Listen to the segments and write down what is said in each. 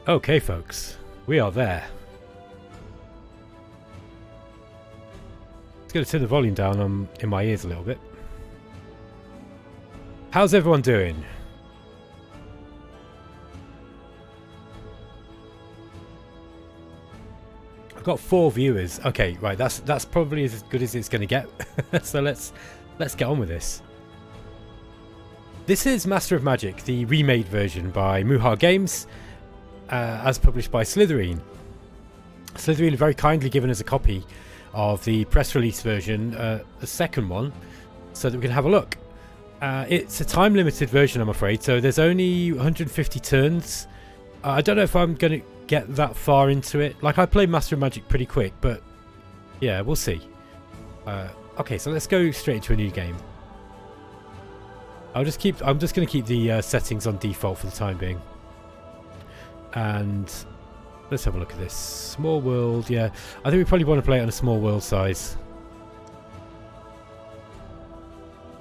Okay, folks, we are there. It's going to turn the volume down in my ears a little bit. How's everyone doing? I've got 4 viewers. Okay, right, that's probably as good as it's going to get. So let's get on with this. This is Master of Magic, the remade version by MuHa Games, as published by Slytherin. Slytherin very kindly given us a copy of the press release version, the second one, so that we can have a look. It's a time limited version, I'm afraid, so there's only 150 turns. I don't know if I'm going to get that far into it. Like, I played Master of Magic pretty quick, but yeah, we'll see. Okay, so let's go straight into a new game. I'm just going to keep the settings on default for the time being. And let's have a look at this. Small world, yeah. I think we probably want to play it on a small world size.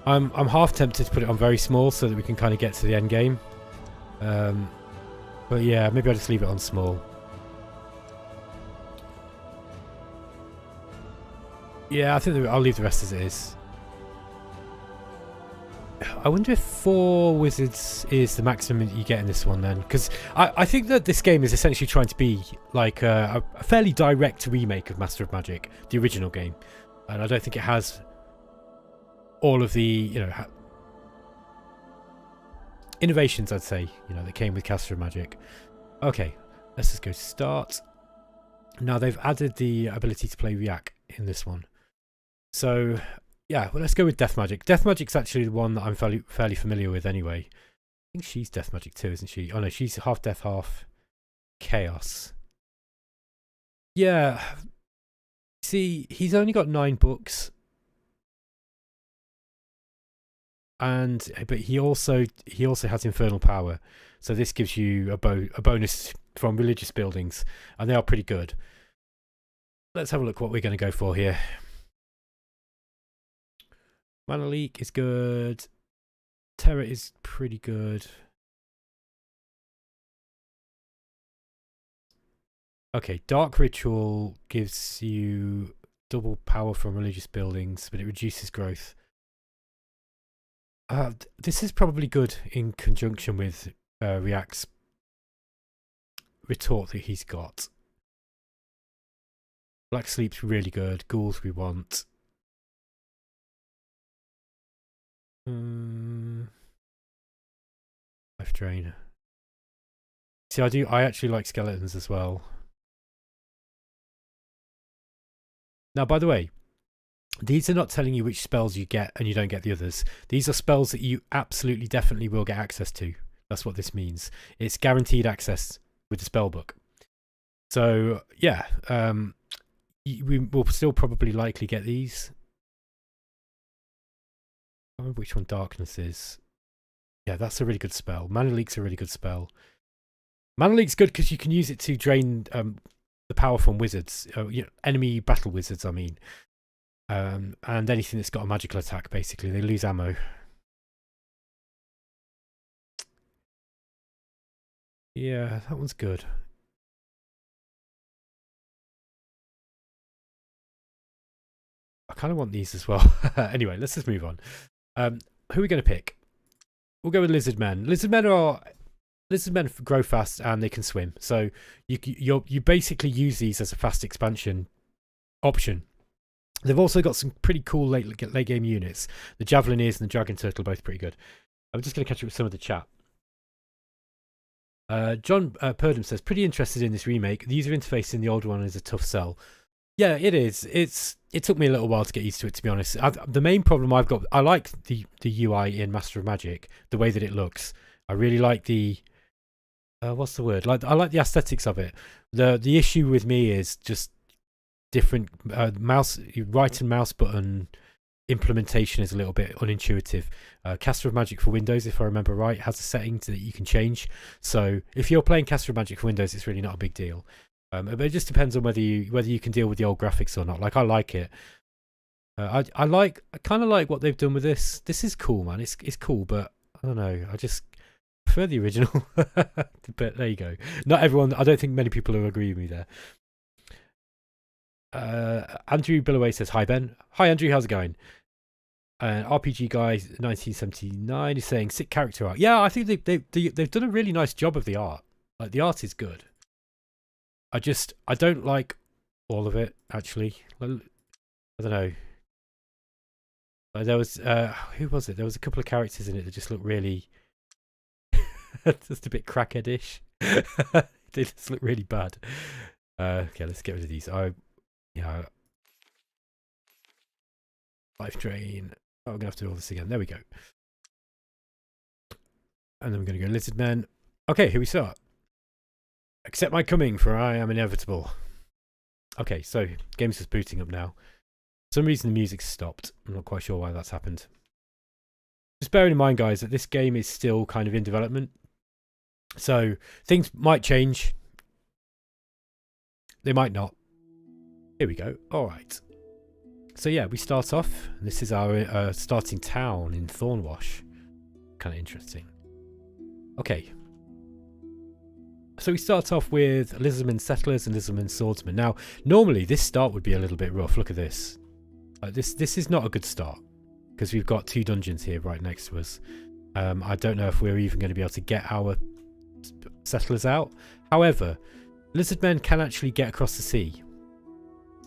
I'm half tempted to put it on very small so that we can kind of get to the end game. But yeah, maybe I'll just leave it on small. Yeah, I think I'll leave the rest as it is. I wonder if 4 wizards is the maximum that you get in this one then, because I think that this game is essentially trying to be like a fairly direct remake of Master of Magic, the original game, and I don't think it has all of the, you know, innovations, I'd say, you know, that came with Master of Magic. Okay, let's just go start. Now they've added the ability to play React in this one, so yeah, well, let's go with Death Magic. Death Magic's actually the one that I'm fairly familiar with anyway. I think she's Death Magic too, isn't she? Oh no, she's half Death, half Chaos. Yeah. See, he's only got 9 books. But he also has Infernal Power. So this gives you a bonus from religious buildings, and they are pretty good. Let's have a look what we're going to go for here. Mana Leak is good. Terror is pretty good. Okay, Dark Ritual gives you double power from religious buildings, but it reduces growth. This is probably good in conjunction with React's retort that he's got. Black Sleep's really good. Ghouls we want. Life Drain. See, I actually like skeletons as well. Now, by the way, these are not telling you which spells you get and you don't get the others. These are spells that you absolutely definitely will get access to. That's what this means. It's guaranteed access with the spell book. So yeah, we will still probably likely get these. I remember which one Darkness is. Yeah, that's a really good spell. Mana Leak's a really good spell. Mana Leak's good because you can use it to drain the power from wizards, you know, enemy battle wizards, I mean. And anything that's got a magical attack, basically. They lose ammo. Yeah, that one's good. I kind of want these as well. Anyway, let's just move on. Who are we going to pick? We'll go with lizard men. Lizard men grow fast and they can swim. So you basically use these as a fast expansion option. They've also got some pretty cool late game units. The Javelineers and the Dragon Turtle are both pretty good. I'm just going to catch up with some of the chat. John Purdom says, pretty interested in this remake. The user interface in the old one is a tough sell. Yeah, it is. It took me a little while to get used to it, to be honest. The main problem I've got, I like the UI in Master of Magic, the way that it looks. I really like the what's the word? I like the aesthetics of it. The issue with me is just different right and mouse button implementation is a little bit unintuitive. Master of Magic for Windows, if I remember right, has a setting that you can change. So if you're playing Master of Magic for Windows, it's really not a big deal. But it just depends on whether you can deal with the old graphics or not. Like, I like it. I kind of like what they've done with this. This is cool, man. It's cool, but I don't know. prefer the original. But there you go. Not everyone, I don't think many people will agree with me there. Andrew Billaway says, hi Ben. Hi Andrew, how's it going? RPG Guy 1979 is saying sick character art. Yeah, I think they've done a really nice job of the art. Like the art is good. I don't like all of it actually. I don't know. There was who was it? There was a couple of characters in it that just looked really just a bit crackheadish. They just look really bad. Okay, let's get rid of these. Yeah. Life drain. Oh, I'm gonna have to do all this again. There we go. And then we're gonna go lizard men. Okay, here we start. Accept my coming, for I am inevitable. Okay, so game's just booting up now. For some reason the music's stopped. I'm not quite sure why that's happened. Just bearing in mind, guys, that this game is still kind of in development. So things might change. They might not. Here we go. Alright. So yeah, we start off. And this is our starting town in Thornwash. Kind of interesting. Okay. So we start off with Lizardmen Settlers and Lizardmen Swordsmen. Now, normally this start would be a little bit rough. Look at this. This is not a good start. Because we've got 2 dungeons here right next to us. I don't know if we're even going to be able to get our settlers out. However, Lizardmen can actually get across the sea.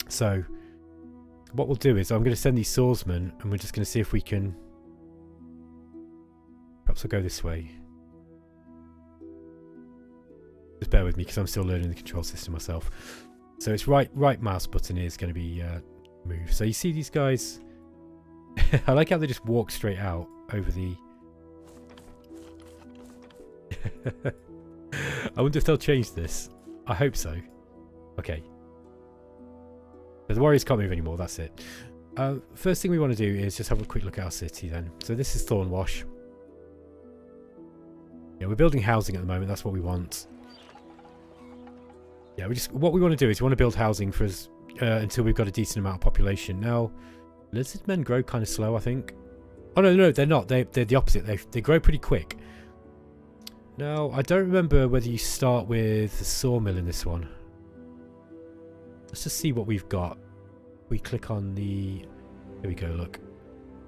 So, what we'll do is I'm going to send these swordsmen and we're just going to see if we can... Perhaps I'll go this way. Just bear with me because I'm still learning the control system myself. So it's right mouse button is going to be move. So you see these guys... I like how they just walk straight out over the... I wonder if they'll change this. I hope so. Okay. But the warriors can't move anymore, that's it. First thing we want to do is just have a quick look at our city then. So this is Thornwash. Yeah, we're building housing at the moment, that's what we want. Yeah, what we want to do is we want to build housing for us until we've got a decent amount of population. Now, lizard men grow kind of slow, I think. Oh no, they're not. They're the opposite. They grow pretty quick. Now, I don't remember whether you start with the sawmill in this one. Let's just see what we've got. We click on the... Here we go, look.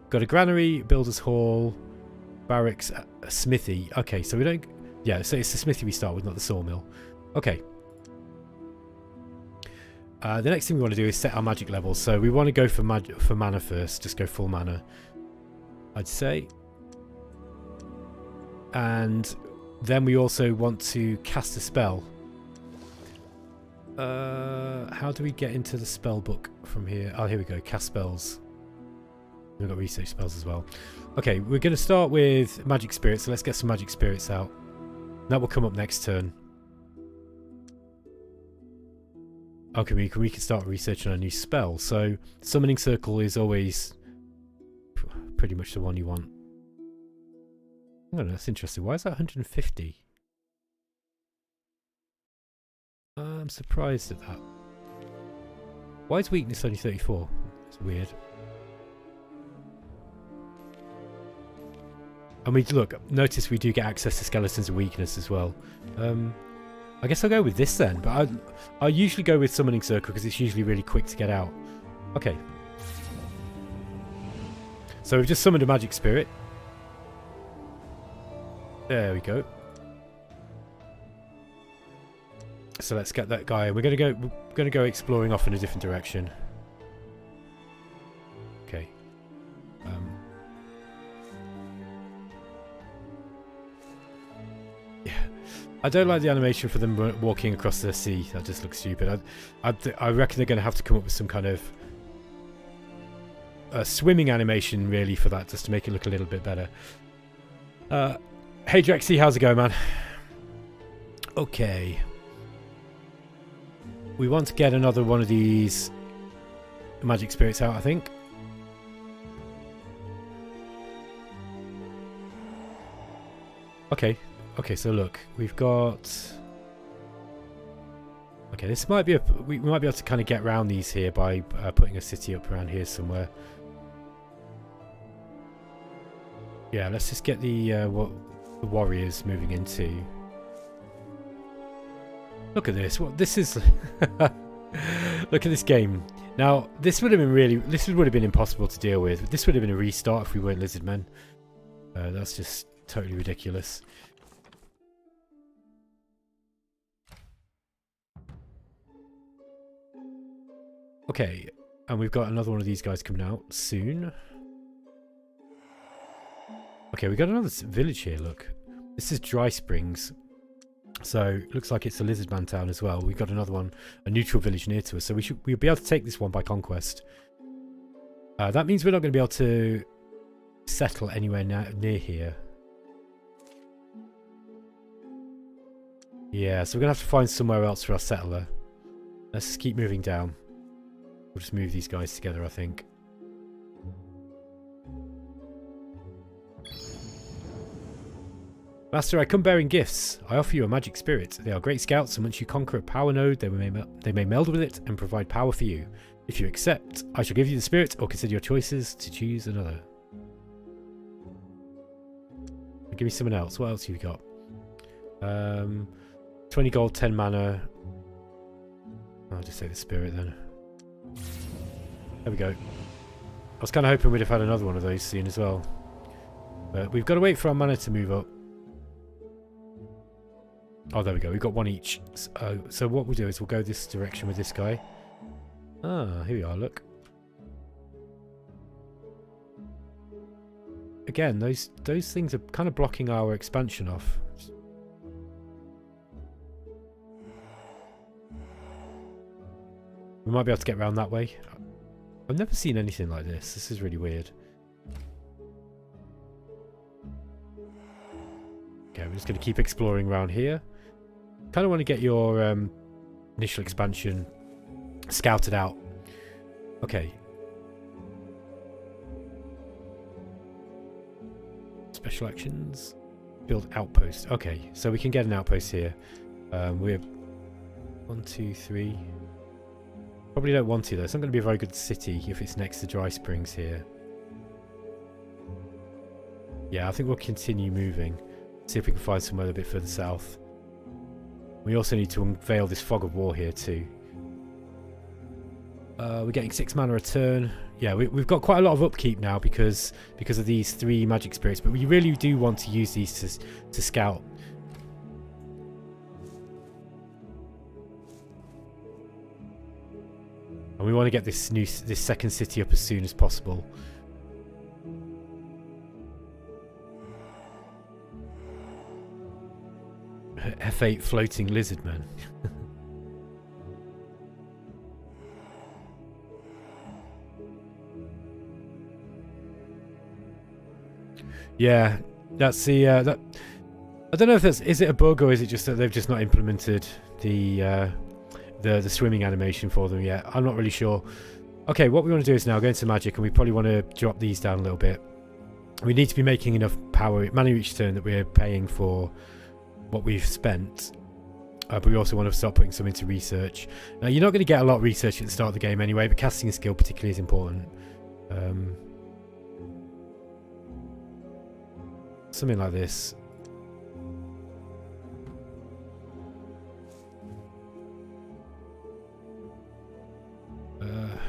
Got a granary, builder's hall, barracks, a smithy. Okay, so we don't... Yeah, so it's the smithy we start with, not the sawmill. Okay. The next thing we want to do is set our magic levels. So we want to go for mana first. Just go full mana, I'd say. And then we also want to cast a spell. How do we get into the spell book from here? Oh, here we go. Cast spells. We've got research spells as well. Okay, we're going to start with magic spirits. So let's get some magic spirits out. That will come up next turn. Okay, we can start researching a new spell. So, Summoning Circle is always pretty much the one you want. I don't know, that's interesting. Why is that 150? I'm surprised at that. Why is weakness only 34? It's weird. And we look, notice we do get access to skeletons and weakness as well. I guess I'll go with this then, but I usually go with Summoning Circle because it's usually really quick to get out. Okay. So we've just summoned a magic spirit. There we go. So let's get that guy. We're gonna go exploring off in a different direction. Okay. Yeah. I don't like the animation for them walking across the sea. That just looks stupid. I reckon they're going to have to come up with some kind of swimming animation, really, for that, just to make it look a little bit better. Hey, Drexy, how's it going, man? Okay. We want to get another one of these magic spirits out, I think. Okay. Okay, so look, we've got... Okay, this might be we might be able to kind of get around these here by putting a city up around here somewhere. Yeah, let's just get the the warriors moving into. Look at this. What this is. Look at this game. Now, this would have been impossible to deal with. This would have been a restart if we weren't lizard men. That's just totally ridiculous. Okay, and we've got another one of these guys coming out soon. Okay, we got another village here, look. This is Dry Springs. So, looks like it's a lizard man town as well. We've got another one, a neutral village near to us. So we'll be able to take this one by conquest. That means we're not going to be able to settle anywhere near here. Yeah, so we're going to have to find somewhere else for our settler. Let's just keep moving down. We'll just move these guys together, I think. Master, I come bearing gifts. I offer you a magic spirit. They are great scouts, and once you conquer a power node, they may meld with it and provide power for you. If you accept, I shall give you the spirit, or consider your choices to choose another. Give me someone else. What else have you got? 20 gold, 10 mana. I'll just say the spirit then. There we go. I was kind of hoping we'd have had another one of those soon as well. But we've got to wait for our mana to move up. Oh, there we go. We've got one each. So what we'll do is we'll go this direction with this guy. Ah, here we are. Look. Again, those things are kind of blocking our expansion off. We might be able to get around that way. I've never seen anything like this. This is really weird. Okay, we're just going to keep exploring around here. Kind of want to get your initial expansion scouted out. Okay. Special actions. Build outpost. Okay, so we can get an outpost here. We're 1, 2, 3. Probably don't want to though. It's not going to be a very good city if it's next to Dry Springs here. Yeah, I think we'll continue moving. See if we can find somewhere a bit further south. We also need to unveil this fog of war here too. We're getting 6 mana a turn. Yeah, we've got quite a lot of upkeep now because of these 3 magic spirits, but we really do want to use these to scout. And we want to get this second city up as soon as possible. F8 floating lizard man. Yeah, that's the that. I don't know if is it a bug or is it just that they've just not implemented the swimming animation for them yet. I'm not really sure. Okay, what we want to do is now go into magic, and we probably want to drop these down a little bit. We need to be making enough mana each turn that we're paying for what we've spent, but we also want to start putting some into research. Now, you're not going to get a lot of research at the start of the game anyway, but casting skill particularly is important. Something like this.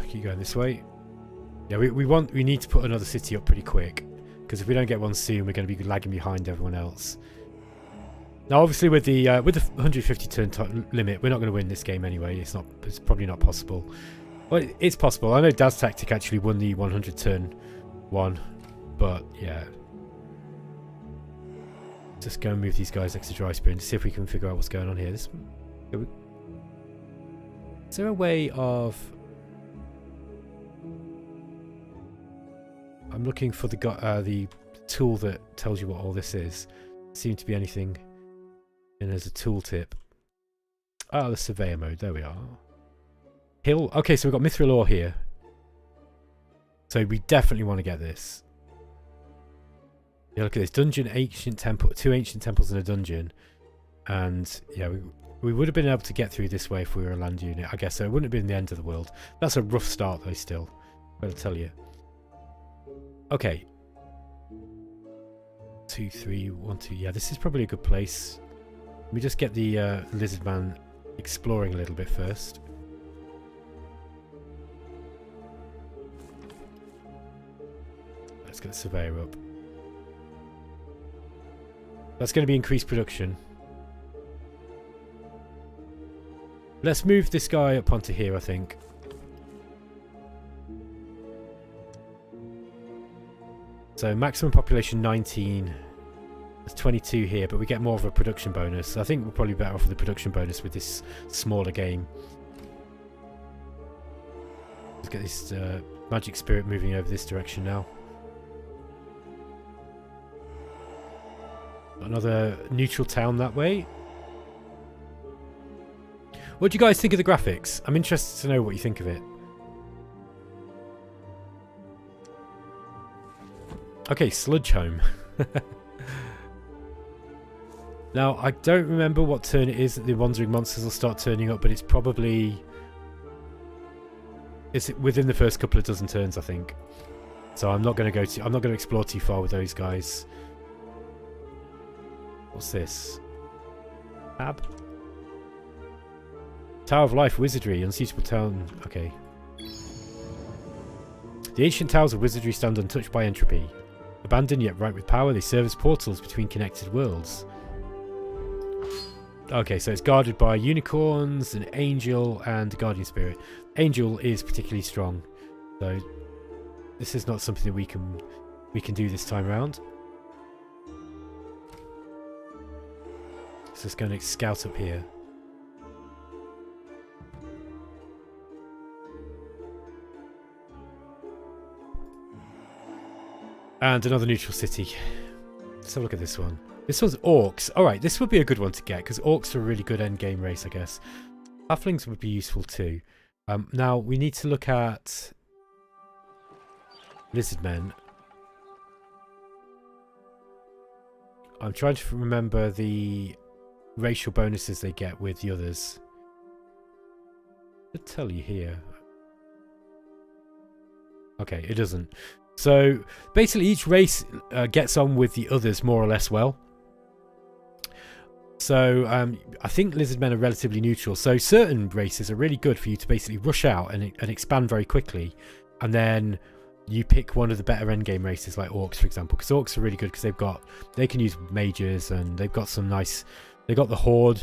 Keep going this way. Yeah, we need to put another city up pretty quick, because if we don't get one soon, we're going to be lagging behind everyone else. Now, obviously, with the 150 turn limit, we're not going to win this game anyway. It's probably not possible. Well, it's possible. I know Dad's Tactic actually won the 100 turn one, but yeah. Just go and move these guys next to Dry Spring to see if we can figure out what's going on here. Is there a way of? I'm looking for the tool that tells you what all this is. Seems to be anything. And there's a tooltip. Oh, the surveyor mode. There we are. Hill. Okay, so we've got Mithril ore here. So we definitely want to get this. Yeah, look at this. Dungeon, ancient temple. 2 ancient temples in a dungeon. And yeah, we would have been able to get through this way if we were a land unit, I guess. So it wouldn't have been the end of the world. That's a rough start though still. I've got to tell you. Okay. 2, 3, 1, 2. Yeah, this is probably a good place. Let me just get the lizard man exploring a little bit first. Let's get the surveyor up. That's going to be increased production. Let's move this guy up onto here, I think. So maximum population 19. There's 22 here, but we get more of a production bonus. I think we're probably better off with the production bonus with this smaller game. Let's get this magic spirit moving over this direction now. Another neutral town that way. What do you guys think of the graphics? I'm interested to know what you think of it. Okay, Sludge Home. Now, I don't remember what turn it is that the Wandering Monsters will start turning up, but it's probably... It's within the first couple of dozen turns, I think. So I'm not going to go I'm not going to explore too far with those guys. What's this? Tab? Tower of Life Wizardry, unsuitable town. Okay. The ancient towers of wizardry stand untouched by entropy. Abandoned yet bright with power, they serve as portals between connected worlds. Okay, so it's guarded by unicorns, an angel, and a guardian spirit. Angel is particularly strong, so this is not something that we can do this time around. So just going to scout up here. And another neutral city. Let's have a look at this one. This one's orcs. Alright, this would be a good one to get, because orcs are a really good endgame race, I guess. Halflings would be useful too. Now, we need to look at lizard men. I'm trying to remember the racial bonuses they get with the others. I'll tell you here. Okay, it doesn't. So basically each race gets on with the others more or less well. So I think lizard men are relatively neutral. So certain races are really good for you to basically rush out and expand very quickly. And then you pick one of the better endgame races like orcs, for example. Because orcs are really good because they can use mages and they've got some nice... They got the Horde.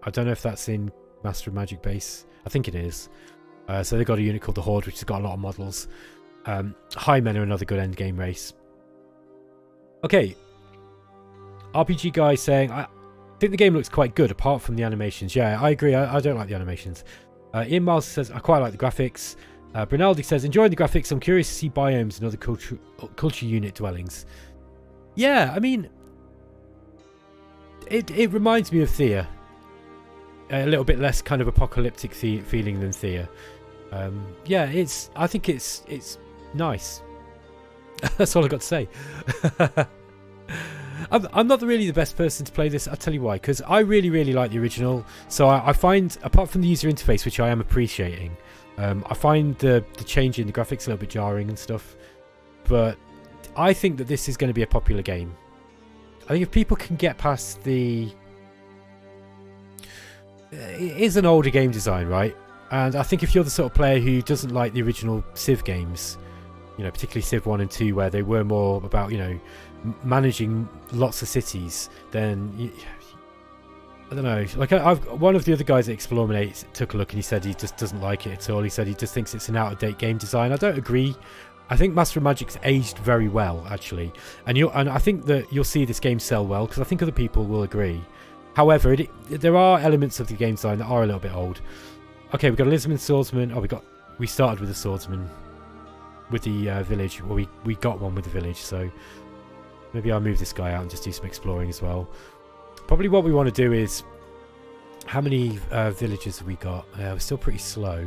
I don't know if that's in Master of Magic base. I think it is. So they've got a unit called the Horde, which has got a lot of models. High men are another good end game race. Okay, RPG guy saying I think the game looks quite good apart from the animations. Yeah, I agree. I don't like the animations. Ian Miles says I quite like the graphics. Brinaldi says enjoying the graphics. I'm curious to see biomes and other culture unit dwellings. Yeah, I mean, it reminds me of Thea. A little bit less kind of apocalyptic feeling than Thea. Yeah, I think it's nice. That's all I got to say. I'm not really the best person to play this. I'll tell you why. Because I really like the original. So I find, apart from the user interface, which I am appreciating, I find the change in the graphics a little bit jarring and stuff. But I think that this is going to be a popular game. I think if people can get past the... It is an older game design, right? And I think if you're the sort of player who doesn't like the original Civ games, you know, particularly Civ 1 and 2, where they were more about, you know, managing lots of cities, then I don't know. Like one of the other guys at eXplorminate took a look and he said he just doesn't like it at all. He said he just thinks it's an out-of-date game design. I don't agree. I think Master of Magic's aged very well, actually, and I think that you'll see this game sell well because I think other people will agree. However, there are elements of the game design that are a little bit old. Okay, we've got a Lizardman swordsman. Oh, we started with a swordsman with the village. Well, we got one with the village, so maybe I'll move this guy out and just do some exploring as well. Probably what we want to do is, how many villages have we got? We're still pretty slow.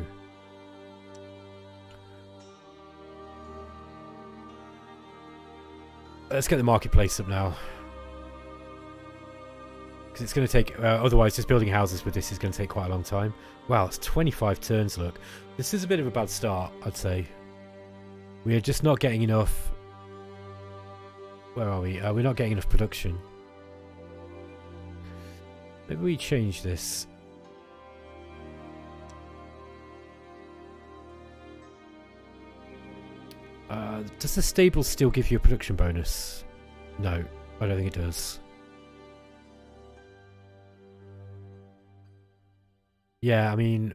Let's get the marketplace up now. Because it's going to take, otherwise just building houses with this is going to take quite a long time. Wow, it's 25 turns, look. This is a bit of a bad start, I'd say. We are just not getting enough Where are we? We're not getting enough production. Maybe we change this. Does the stable still give you a production bonus? No, I don't think it does. Yeah, I mean,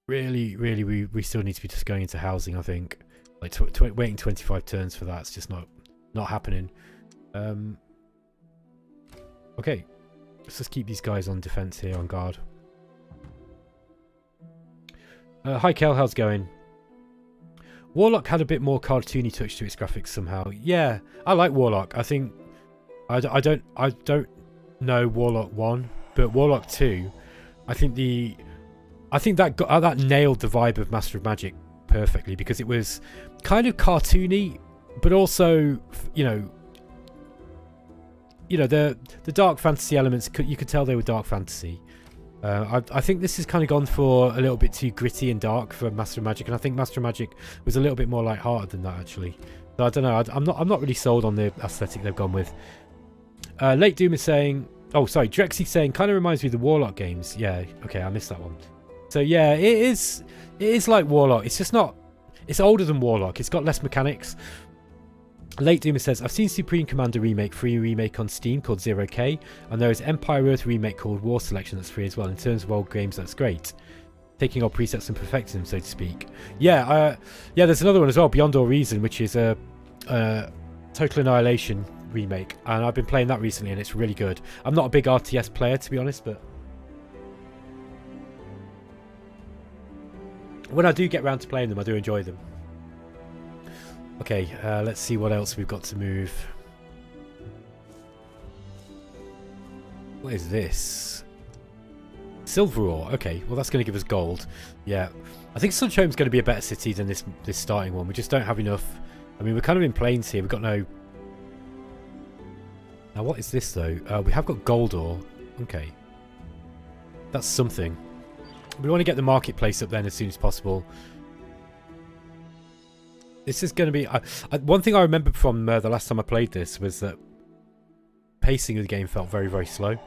really, we still need to be just going into housing, I think. Like, waiting 25 turns for that's just not happening. Okay, let's just keep these guys on defense here, on guard. Hi, Kel, how's it going? Warlock had a bit more cartoony touch to its graphics somehow. Yeah, I like Warlock. I think I don't know Warlock 1, but Warlock 2, I think that nailed the vibe of Master of Magic perfectly, because it was kind of cartoony, but also, you know, the dark fantasy elements, you could tell they were dark fantasy. I think this has kind of gone for a little bit too gritty and dark for Master of Magic, and I think Master of Magic was a little bit more light-hearted than that, actually. So I don't know. I'm not really sold on the aesthetic they've gone with. Late Doom is saying, oh sorry, Drexy's saying kind of reminds me of the Warlock games. Yeah, okay, I missed that one. So yeah, it is like Warlock. It's just not. It's older than Warlock. It's got less mechanics. Late Doomer says, I've seen Supreme Commander Remake, free remake on Steam called 0K, and there is Empire Earth Remake called War Selection that's free as well. In terms of old games, that's great. Taking old presets and perfecting them, so to speak. Yeah, there's another one as well, Beyond All Reason, which is a Total Annihilation remake, and I've been playing that recently, and it's really good. I'm not a big RTS player, to be honest, but when I do get around to playing them, I do enjoy them. Okay, let's see what else we've got to move. What is this? Silver ore. Okay, well that's going to give us gold. Yeah, I think Sunchome's going to be a better city than this starting one. We just don't have enough. I mean, we're kind of in plains here. We've got no. Now, what is this though? We have got gold ore. Okay, that's something. We want to get the marketplace up then as soon as possible. This is going to be... one thing I remember from the last time I played this was that pacing of the game felt very, very slow.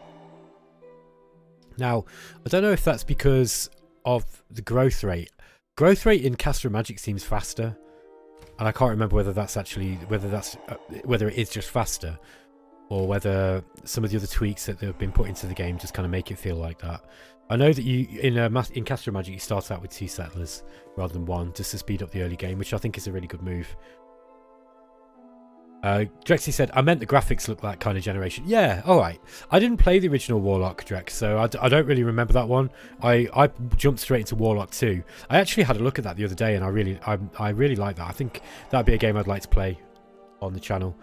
Now, I don't know if that's because of the growth rate. Growth rate in Master of Magic seems faster, and I can't remember whether that's actually... whether it is just faster, or whether some of the other tweaks that have been put into the game just kind of make it feel like that. I know that you in Master of Magic you start out with 2 settlers rather than 1, just to speed up the early game, which I think is a really good move. Drexy said, I meant the graphics look like kind of generation. Yeah, alright. I didn't play the original Warlock, Drex, so I don't really remember that one. I jumped straight into Warlock 2. I actually had a look at that the other day, and I really like that. I think that'd be a game I'd like to play on the channel.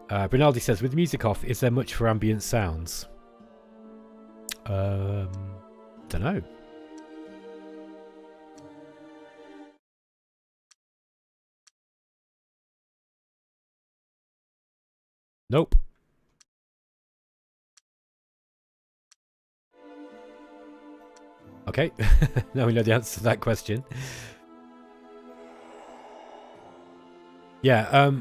Brinaldi says, with music off, is there much for ambient sounds? Don't know. Nope. Okay, now we know the answer to that question. Yeah,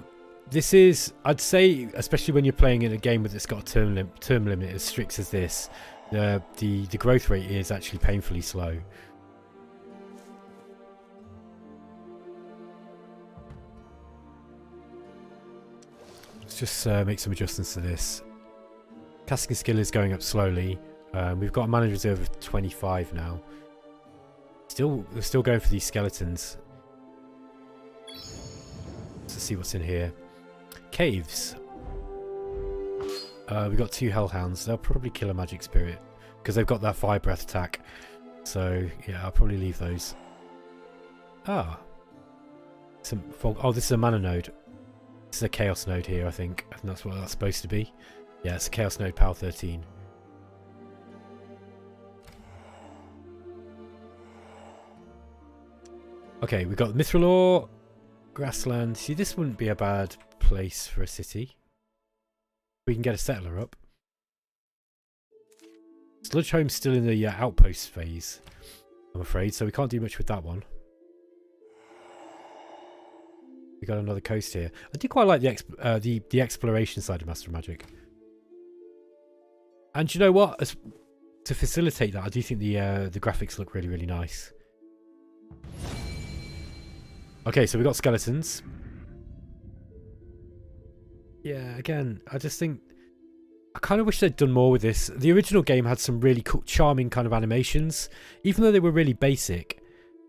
this is, I'd say, especially when you're playing in a game that's got a term limit as strict as this, the growth rate is actually painfully slow. Let's just make some adjustments to this. Casting skill is going up slowly. We've got a mana reserve of 25 now. We're still going for these skeletons. Let's see what's in here. Caves. We've got 2 hellhounds. They'll probably kill a magic spirit because they've got that fire breath attack. So yeah, I'll probably leave those. Ah, some fog. Oh, this is a mana node. This is a chaos node here, I think. I think that's what that's supposed to be. Yeah, it's a chaos node, power 13. Okay, we've got Mithril ore, grassland. See, this wouldn't be a bad place for a city. We can get a settler up. Sludge Home's still in the outpost phase, I'm afraid, so we can't do much with that one. We got another coast here. I do quite like the exploration side of Master of Magic. And you know what? To facilitate that, I do think the graphics look really, really nice. Okay, so we got skeletons. Yeah, again, I just think I kind of wish they'd done more with this. The original game had some really cool, charming kind of animations, even though they were really basic.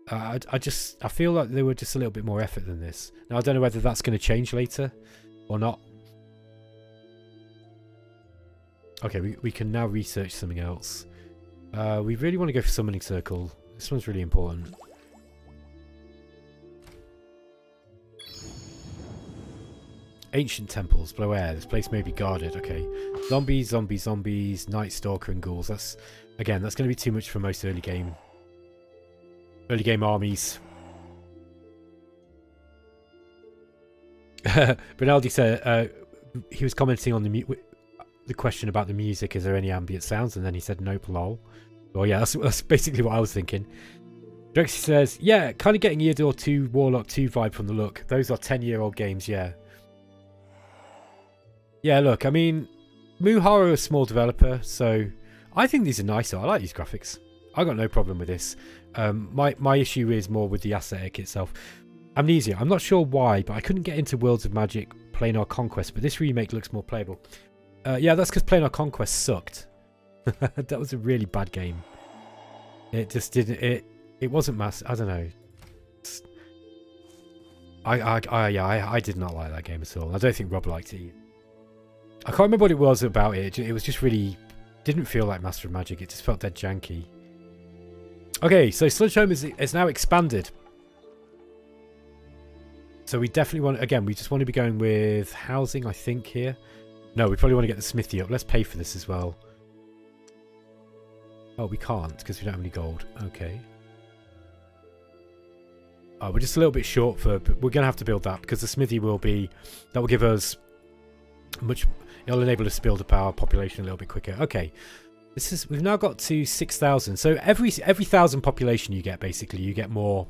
I feel like they were just a little bit more effort than this. Now I don't know whether that's going to change later or not. Okay, we can now research something else. We really want to go for Summoning Circle. This one's really important. Ancient temples, blow air. This place may be guarded. Okay. Zombies, zombies, zombies, Night Stalker and ghouls. That's going to be too much for most early game armies. Rinaldi said he was commenting on the question about the music. Is there any ambient sounds? And then he said nope, lol. Well, yeah, that's basically what I was thinking. Drexy says, yeah, kind of getting Eardor 2 Warlock 2 vibe from the look. Those are 10-year-old games, yeah. Yeah, look, I mean, MuHa are a small developer, so I think these are nicer. I like these graphics. I got no problem with this. My issue is more with the aesthetic itself. Amnesia, I'm not sure why, but I couldn't get into Worlds of Magic Planar Conquest, but this remake looks more playable. Yeah, that's because Planar Conquest sucked. That was a really bad game. It just didn't. It wasn't mass. I don't know. I did not like that game at all. I don't think Rob liked it either. I can't remember what it was about it. It was just really didn't feel like Master of Magic. It just felt dead janky. Okay, so Sludge Home is now expanded. So we definitely want, again, we just want to be going with housing, I think, here. No, we probably want to get the smithy up. Let's pay for this as well. Oh, we can't because we don't have any gold. Okay. Oh, we're just a little bit short for, but we're going to have to build that because the smithy will be, that will give us much, it'll enable us to build up our population a little bit quicker. Okay. We've now got to 6,000. So every 1,000 population you get, basically, you get more,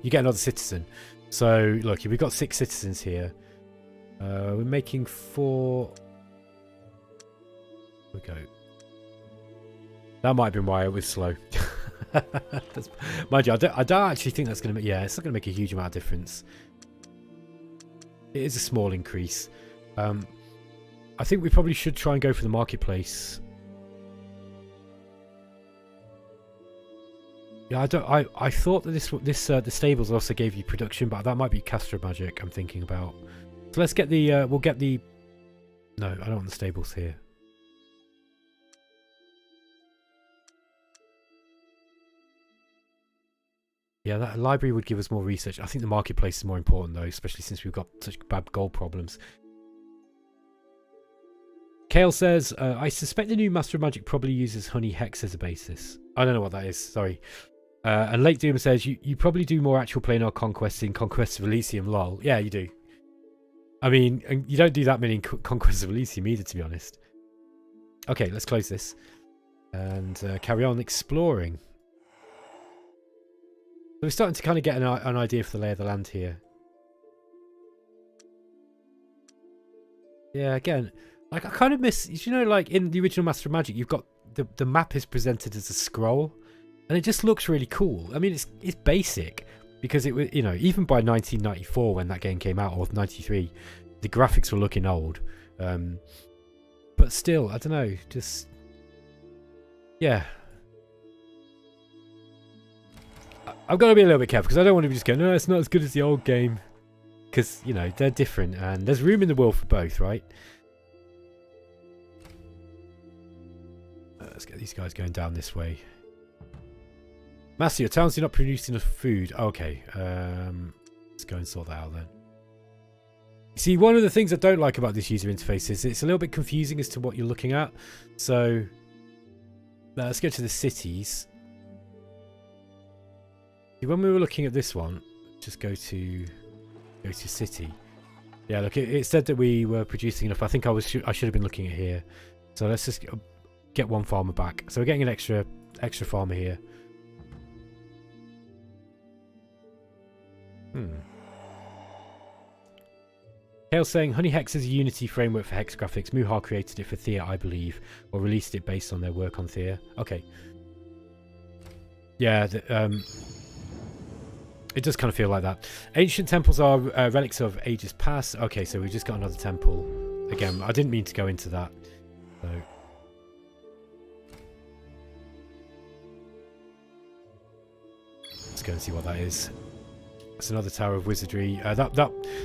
you get another citizen. So look, we've got 6 citizens here. We're making 4. There we go. That might have been why it was slow. Mind you, I don't actually think that's going to make... Yeah, it's not going to make a huge amount of difference. It is a small increase. I think we probably should try and go for the marketplace. Yeah, I thought that the stables also gave you production, but that might be Master of Magic I'm thinking about. So let's get the... we'll get the... No, I don't want the stables here. Yeah, that library would give us more research. I think the marketplace is more important, though, especially since we've got such bad gold problems. Kale says, I suspect the new Master of Magic probably uses Honey Hex as a basis. I don't know what that is, sorry. And Lake Doom says, you probably do more actual planar conquests in Conquest of Elysium, lol. Yeah, you do. I mean, and you don't do that many in Conquest of Elysium either, to be honest. Okay, let's close this. And carry on exploring. So we're starting to kind of get an idea for the lay of the land here. Yeah, again, like I kind of miss, you know, like in the original Master of Magic, you've got the map is presented as a scroll, and it just looks really cool. I mean, it's basic because it was, you know, even by 1994 when that game came out, or 93, the graphics were looking old. But still, I don't know, just yeah. I've got to be a little bit careful because I don't want to be just going, no, it's not as good as the old game. Because, you know, they're different and there's room in the world for both, right? Let's get these guys going down this way. Master, your towns do not produce enough food. Okay, let's go and sort that out then. See, one of the things I don't like about this user interface is it's a little bit confusing as to what you're looking at. So, let's get to the cities. When we were looking at this one, just go to city. Yeah, look, it said that we were producing enough. I think I should have been looking at here. So let's just get one farmer back. So we're getting an extra farmer here. Kale saying, Honey Hex is a Unity framework for hex graphics. MuHa created it for Thea, I believe, or released it based on their work on Thea. Okay. Yeah, it does kind of feel like that. Ancient temples are relics of ages past. Okay, so we just got another temple. Again, I didn't mean to go into that. So. Let's go and see what that is. It's another Tower of Wizardry.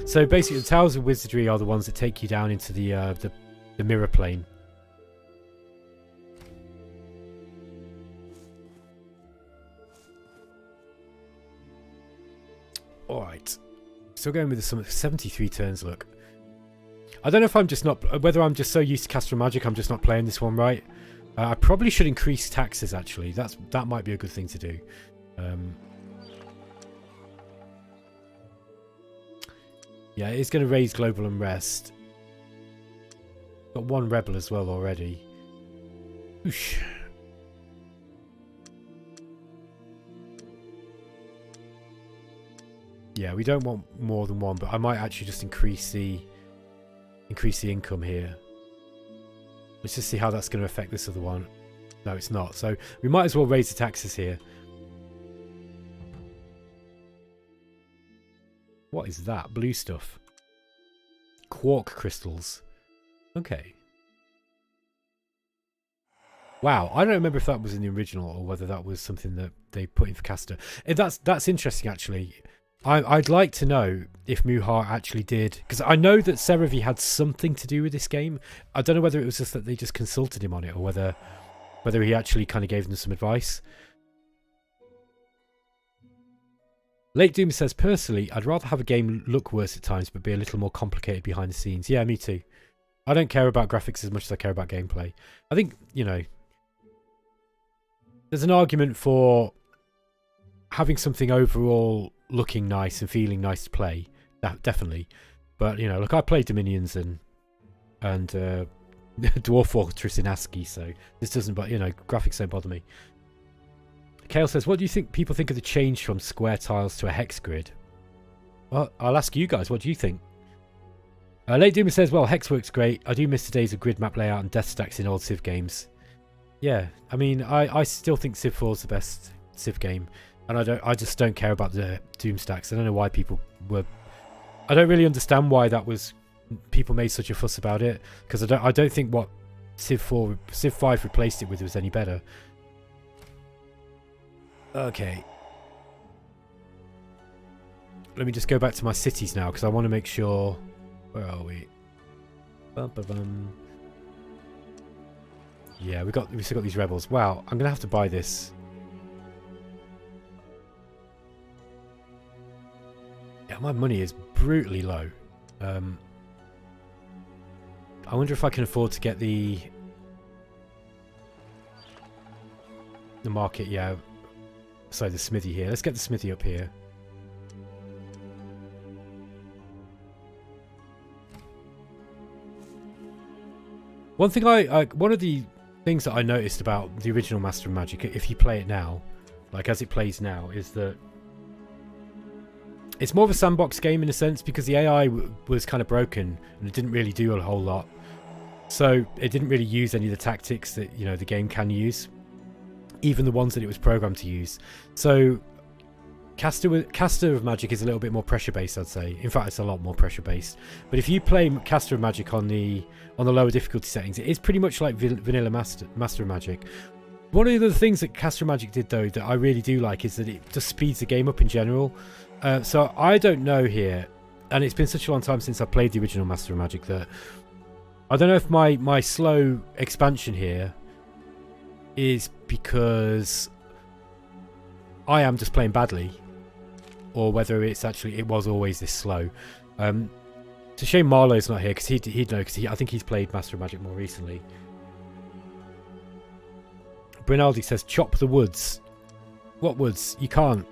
So basically, the Towers of Wizardry are the ones that take you down into the mirror plane. Alright. Still going with some 73 turns, look. I don't know if I'm just not... Whether I'm just so used to Master of Magic, I'm just not playing this one right. I probably should increase taxes, actually. That might be a good thing to do. Yeah, it's going to raise global unrest. Got one rebel as well already. Oosh. Yeah, we don't want more than one, but I might actually just increase the income here. Let's just see how that's going to affect this other one. No, it's not. So we might as well raise the taxes here. What is that? Blue stuff. Quark crystals. Okay. Wow, I don't remember if that was in the original or whether that was something that they put in for Caster. That's interesting, actually. I'd like to know if MuHa actually did, because I know that Serevi had something to do with this game. I don't know whether it was just that they just consulted him on it or whether he actually kind of gave them some advice. Late Doom says, personally, I'd rather have a game look worse at times but be a little more complicated behind the scenes. Yeah, me too. I don't care about graphics as much as I care about gameplay. I think, you know, there's an argument for having something overall looking nice and feeling nice to play, definitely. But, you know, look, I played Dominions and Dwarf Fortress in ASCII, so this doesn't, but, you know, graphics don't bother me. Kale says, what do you think people think of the change from square tiles to a hex grid? Well, I'll ask you guys, what do you think? Late Doomer says, well, hex works great. I do miss the days of grid map layout and death stacks in old Civ games. Yeah, I mean, I still think Civ 4 is the best Civ game. And I just don't care about the Doom stacks. I don't know why people were... I don't really understand why people made such a fuss about it. Because I don't think what Civ 5 replaced it with was any better. Okay. Let me just go back to my cities now, because I want to make sure... Where are we? Yeah, we still got these rebels. Wow, I'm going to have to buy this. Yeah, my money is brutally low. I wonder if I can afford to get the market, yeah. So the smithy here. Let's get the smithy up here. One thing one of the things that I noticed about the original Master of Magic, if you play it now, like as it plays now, is that it's more of a sandbox game in a sense, because the AI was kind of broken and it didn't really do a whole lot. So it didn't really use any of the tactics that, you know, the game can use, even the ones that it was programmed to use. So Caster of Magic is a little bit more pressure based, I'd say. In fact, it's a lot more pressure based. But if you play Caster of Magic on the lower difficulty settings, it is pretty much like vanilla Master of Magic. One of the things that Caster of Magic did, though, that I really do like is that it just speeds the game up in general. So I don't know here, and it's been such a long time since I played the original Master of Magic, that I don't know if my slow expansion here is because I am just playing badly, or whether it's actually it was always this slow. It's a shame Marlowe's not here, because he'd know, because I think he's played Master of Magic more recently. Brinaldi says, chop the woods. What woods? You can't.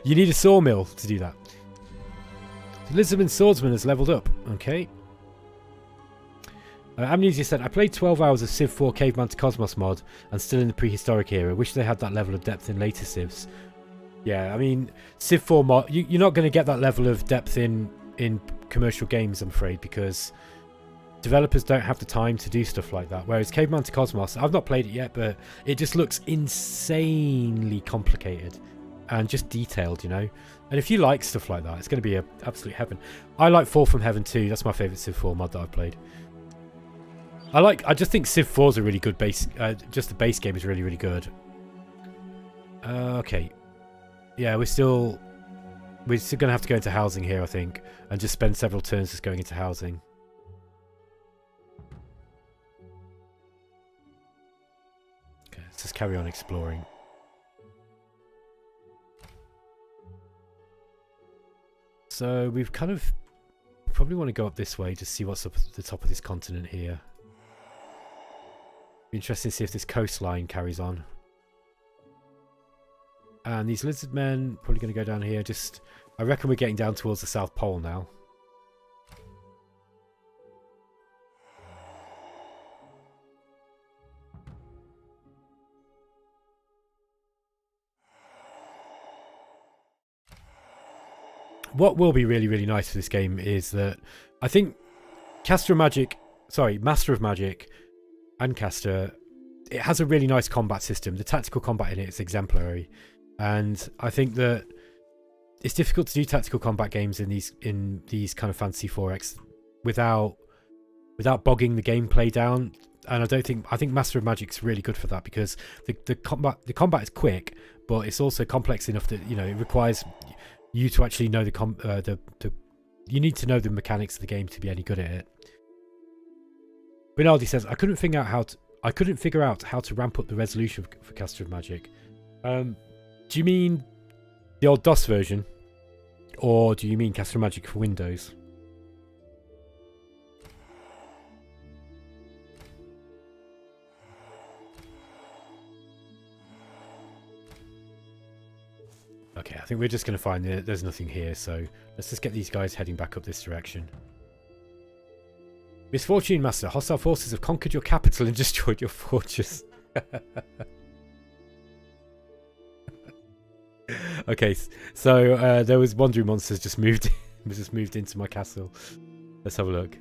You need a sawmill to do that. Elizabeth Swordsman has leveled up. Okay. Amnesia said, I played 12 hours of Civ 4 Caveman to Cosmos mod and still in the prehistoric era. Wish they had that level of depth in later Civs. Yeah, I mean, Civ 4 mod, you're not going to get that level of depth in in commercial games, I'm afraid, because developers don't have the time to do stuff like that. Whereas Caveman to Cosmos, I've not played it yet, but it just looks insanely complicated and just detailed, you know. And if you like stuff like that, it's going to be a absolute heaven. I like Fall from Heaven 2. That's my favourite Civ 4 mod that I've played. I just think Civ 4 is a really good base. Just the base game is really, really good. Okay. Yeah, we're still going to have to go into housing here, I think, and just spend several turns just going into housing. Okay, let's just carry on exploring. So we've kind of probably want to go up this way to see what's up at the top of this continent here. Be interesting to see if this coastline carries on. And these lizard men probably going to go down here. Just, I reckon we're getting down towards the South Pole now. What will be really, really nice for this game is that I think Master of Magic and Caster, it has a really nice combat system. The tactical combat in it is exemplary. And I think that it's difficult to do tactical combat games in these kind of fantasy 4X without bogging the gameplay down. And I think Master of Magic's really good for that, because the combat is quick, but it's also complex enough that, you know, it requires you to actually know you need to know the mechanics of the game to be any good at it. Rinaldi says, I couldn't figure out how to ramp up the resolution for Master of Magic. Do you mean the old DOS version, or do you mean Master of Magic for Windows? Okay, I think we're just going to find there's nothing here, so let's just get these guys heading back up this direction. Misfortune Master, hostile forces have conquered your capital and destroyed your fortress. Okay, so there was wandering monsters just moved into my castle. Let's have a look.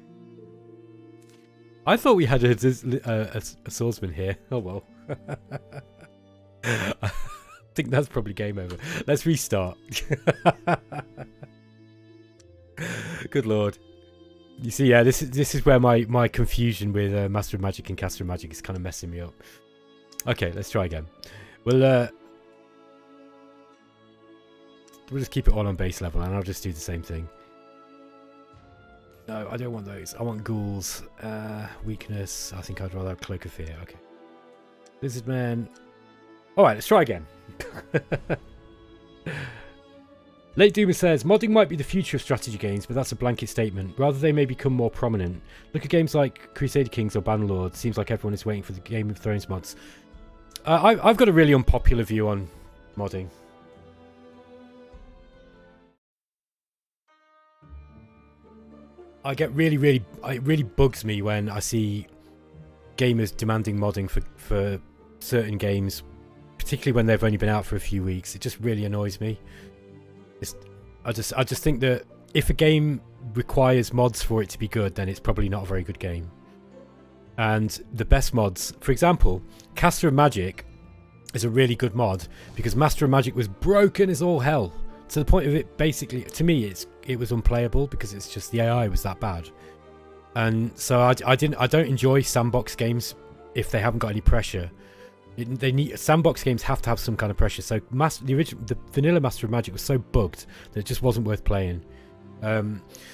I thought we had a swordsman here. Oh well. I think that's probably game over. Let's restart. Good lord. You see, yeah, this is where my confusion with Master of Magic and Caster of Magic is kind of messing me up. Okay, let's try again. We'll just keep it all on base level, and I'll just do the same thing. No, I don't want those. I want ghouls. Weakness. I think I'd rather have Cloak of Fear. Okay. Lizard Man. Alright, let's try again. Late Doomer says, modding might be the future of strategy games, but that's a blanket statement. Rather, they may become more prominent. Look at games like Crusader Kings or Bannerlord. Seems like everyone is waiting for the Game of Thrones mods. I've got a really unpopular view on modding. It really bugs me when I see gamers demanding modding for certain games, particularly when they've only been out for a few weeks. It just really annoys me. I just think that if a game requires mods for it to be good, then it's probably not a very good game. And the best mods, for example, Caster of Magic is a really good mod because Master of Magic was broken as all hell. To the point of it, basically, to me, it was unplayable because it's just the AI was that bad. And so I don't enjoy sandbox games if they haven't got any pressure. Sandbox games have to have some kind of pressure. So the vanilla Master of Magic was so bugged that it just wasn't worth playing.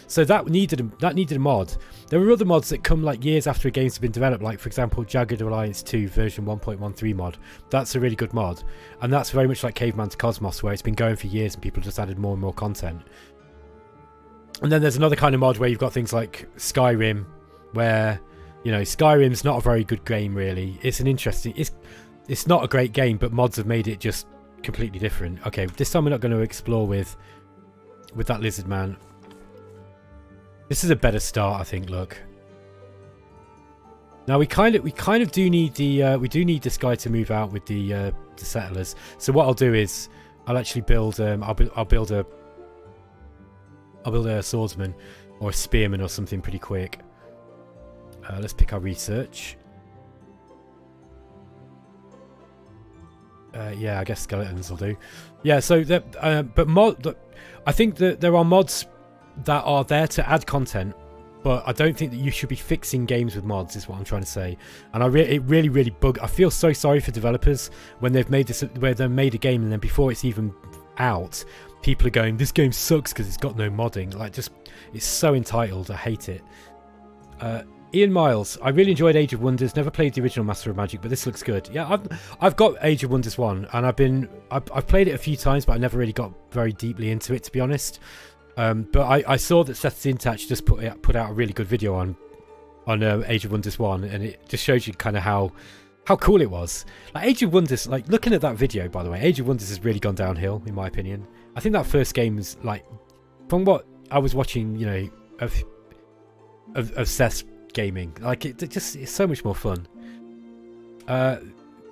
So that needed a mod. There were other mods that come like years after a game's been developed, like for example Jagged Alliance 2 version 1.13 mod. That's a really good mod, and that's very much like Caveman to Cosmos, where it's been going for years and people just added more and more content. And then there's another kind of mod where you've got things like Skyrim, where, you know, Skyrim's not a very good game really. It's not a great game, but mods have made it just completely different. Okay, this time we're not going to explore with that lizard man. This is a better start, I think. Look. Now we kind of do need this guy to move out with the settlers. So what I'll do is I'll actually build I'll build a I'll build a swordsman or a spearman or something pretty quick. Let's pick our research. Yeah, I guess skeletons will do. Yeah, so but I think that there are mods that are there to add content, but I don't think that you should be fixing games with mods, is what I'm trying to say. And it really bug. I feel so sorry for developers when they've made this, where they've made a game and then before it's even out, people are going, "This game sucks because it's got no modding." Like, just, it's so entitled. I hate it. Ian Miles, I really enjoyed Age of Wonders. Never played the original Master of Magic, but this looks good. Yeah, I've got Age of Wonders 1, and I've played it a few times, but I never really got very deeply into it, to be honest. But I saw that Seth Zintach just put out a really good video on Age of Wonders 1, and it just shows you kind of how cool it was. Like, Age of Wonders, like, looking at that video, by the way, Age of Wonders has really gone downhill, in my opinion. I think that first game is, like, from what I was watching, you know, of Seth's gaming, like, it's so much more fun.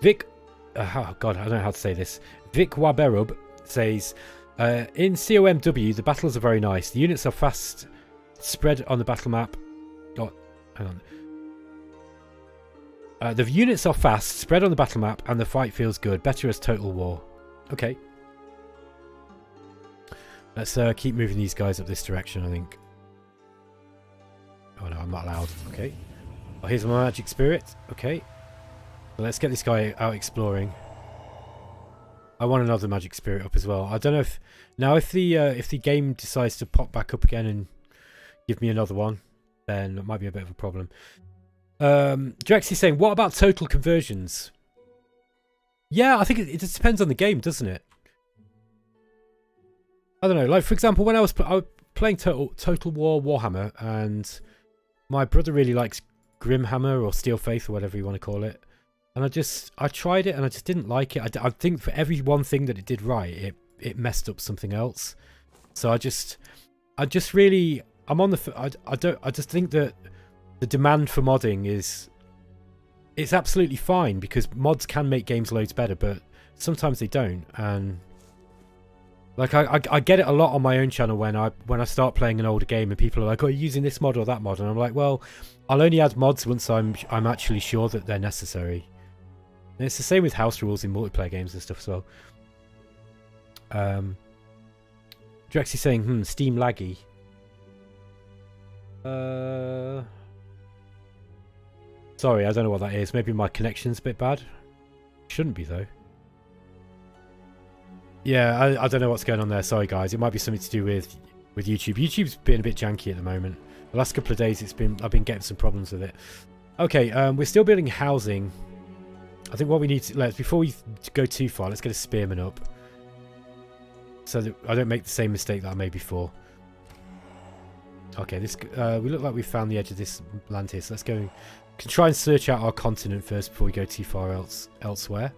Vic, oh god, I don't know how to say this. Vic Waberub says, in COMW the battles are very nice. The units are fast, spread on the battle map. Oh, hang on. The units are fast, spread on the battle map, and the fight feels good. Better as Total War. Okay. Let's keep moving these guys up this direction, I think. Oh no, I'm not allowed. Okay. Oh, here's my magic spirit. Okay. Well, let's get this guy out exploring. I want another magic spirit up as well. I don't know if now if the game decides to pop back up again and give me another one, then it might be a bit of a problem. Drex is saying, what about total conversions? Yeah, I think it just depends on the game, doesn't it? I don't know. Like, for example, when I was playing Total War Warhammer, and my brother really likes Grimhammer or Steel Faith or whatever you want to call it. And I tried it and I just didn't like it. I think for every one thing that it did right, it messed up something else. So I just really, I'm on the, I just think that the demand for modding it's absolutely fine, because mods can make games loads better, but sometimes they don't. And like, I get it a lot on my own channel when I start playing an older game and people are like, "Oh, you're using this mod or that mod," and I'm like, well, I'll only add mods once I'm actually sure that they're necessary. And it's the same with house rules in multiplayer games and stuff as well. Drex is saying, Steam laggy. Sorry, I don't know what that is. Maybe my connection's a bit bad. Shouldn't be though. Yeah, I don't know what's going on there. Sorry guys, it might be something to do with YouTube. YouTube's been a bit janky at the moment. The last couple of days I've been getting some problems with it. Okay, we're still building housing. I think what we need to, before we go too far, let's get a spearman up, so that I don't make the same mistake that I made before. Okay, this we look like we've found the edge of this land here, so let's go. We can try and search out our continent first before we go too far elsewhere.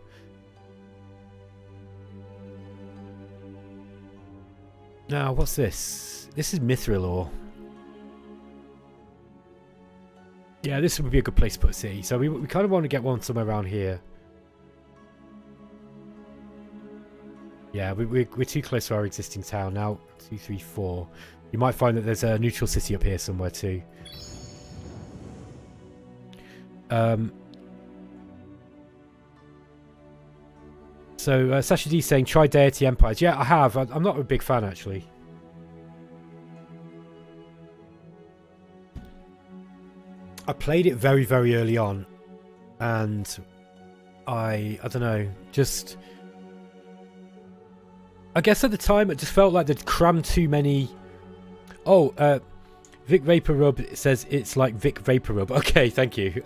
Now, what's this? This is Mithril ore. Yeah, this would be a good place to put a city. So we kind of want to get one somewhere around here. Yeah, we're too close to our existing town now. 2, 3, 4. You might find that there's a neutral city up here somewhere too. So Sasha D saying, try Deity Empires. Yeah, I have. I'm not a big fan actually. I played it very, very early on, and I don't know, just, I guess at the time it just felt like they'd crammed too many. Oh, Vic Vapor Rub says it's like Vic Vapor Rub. Okay, thank you.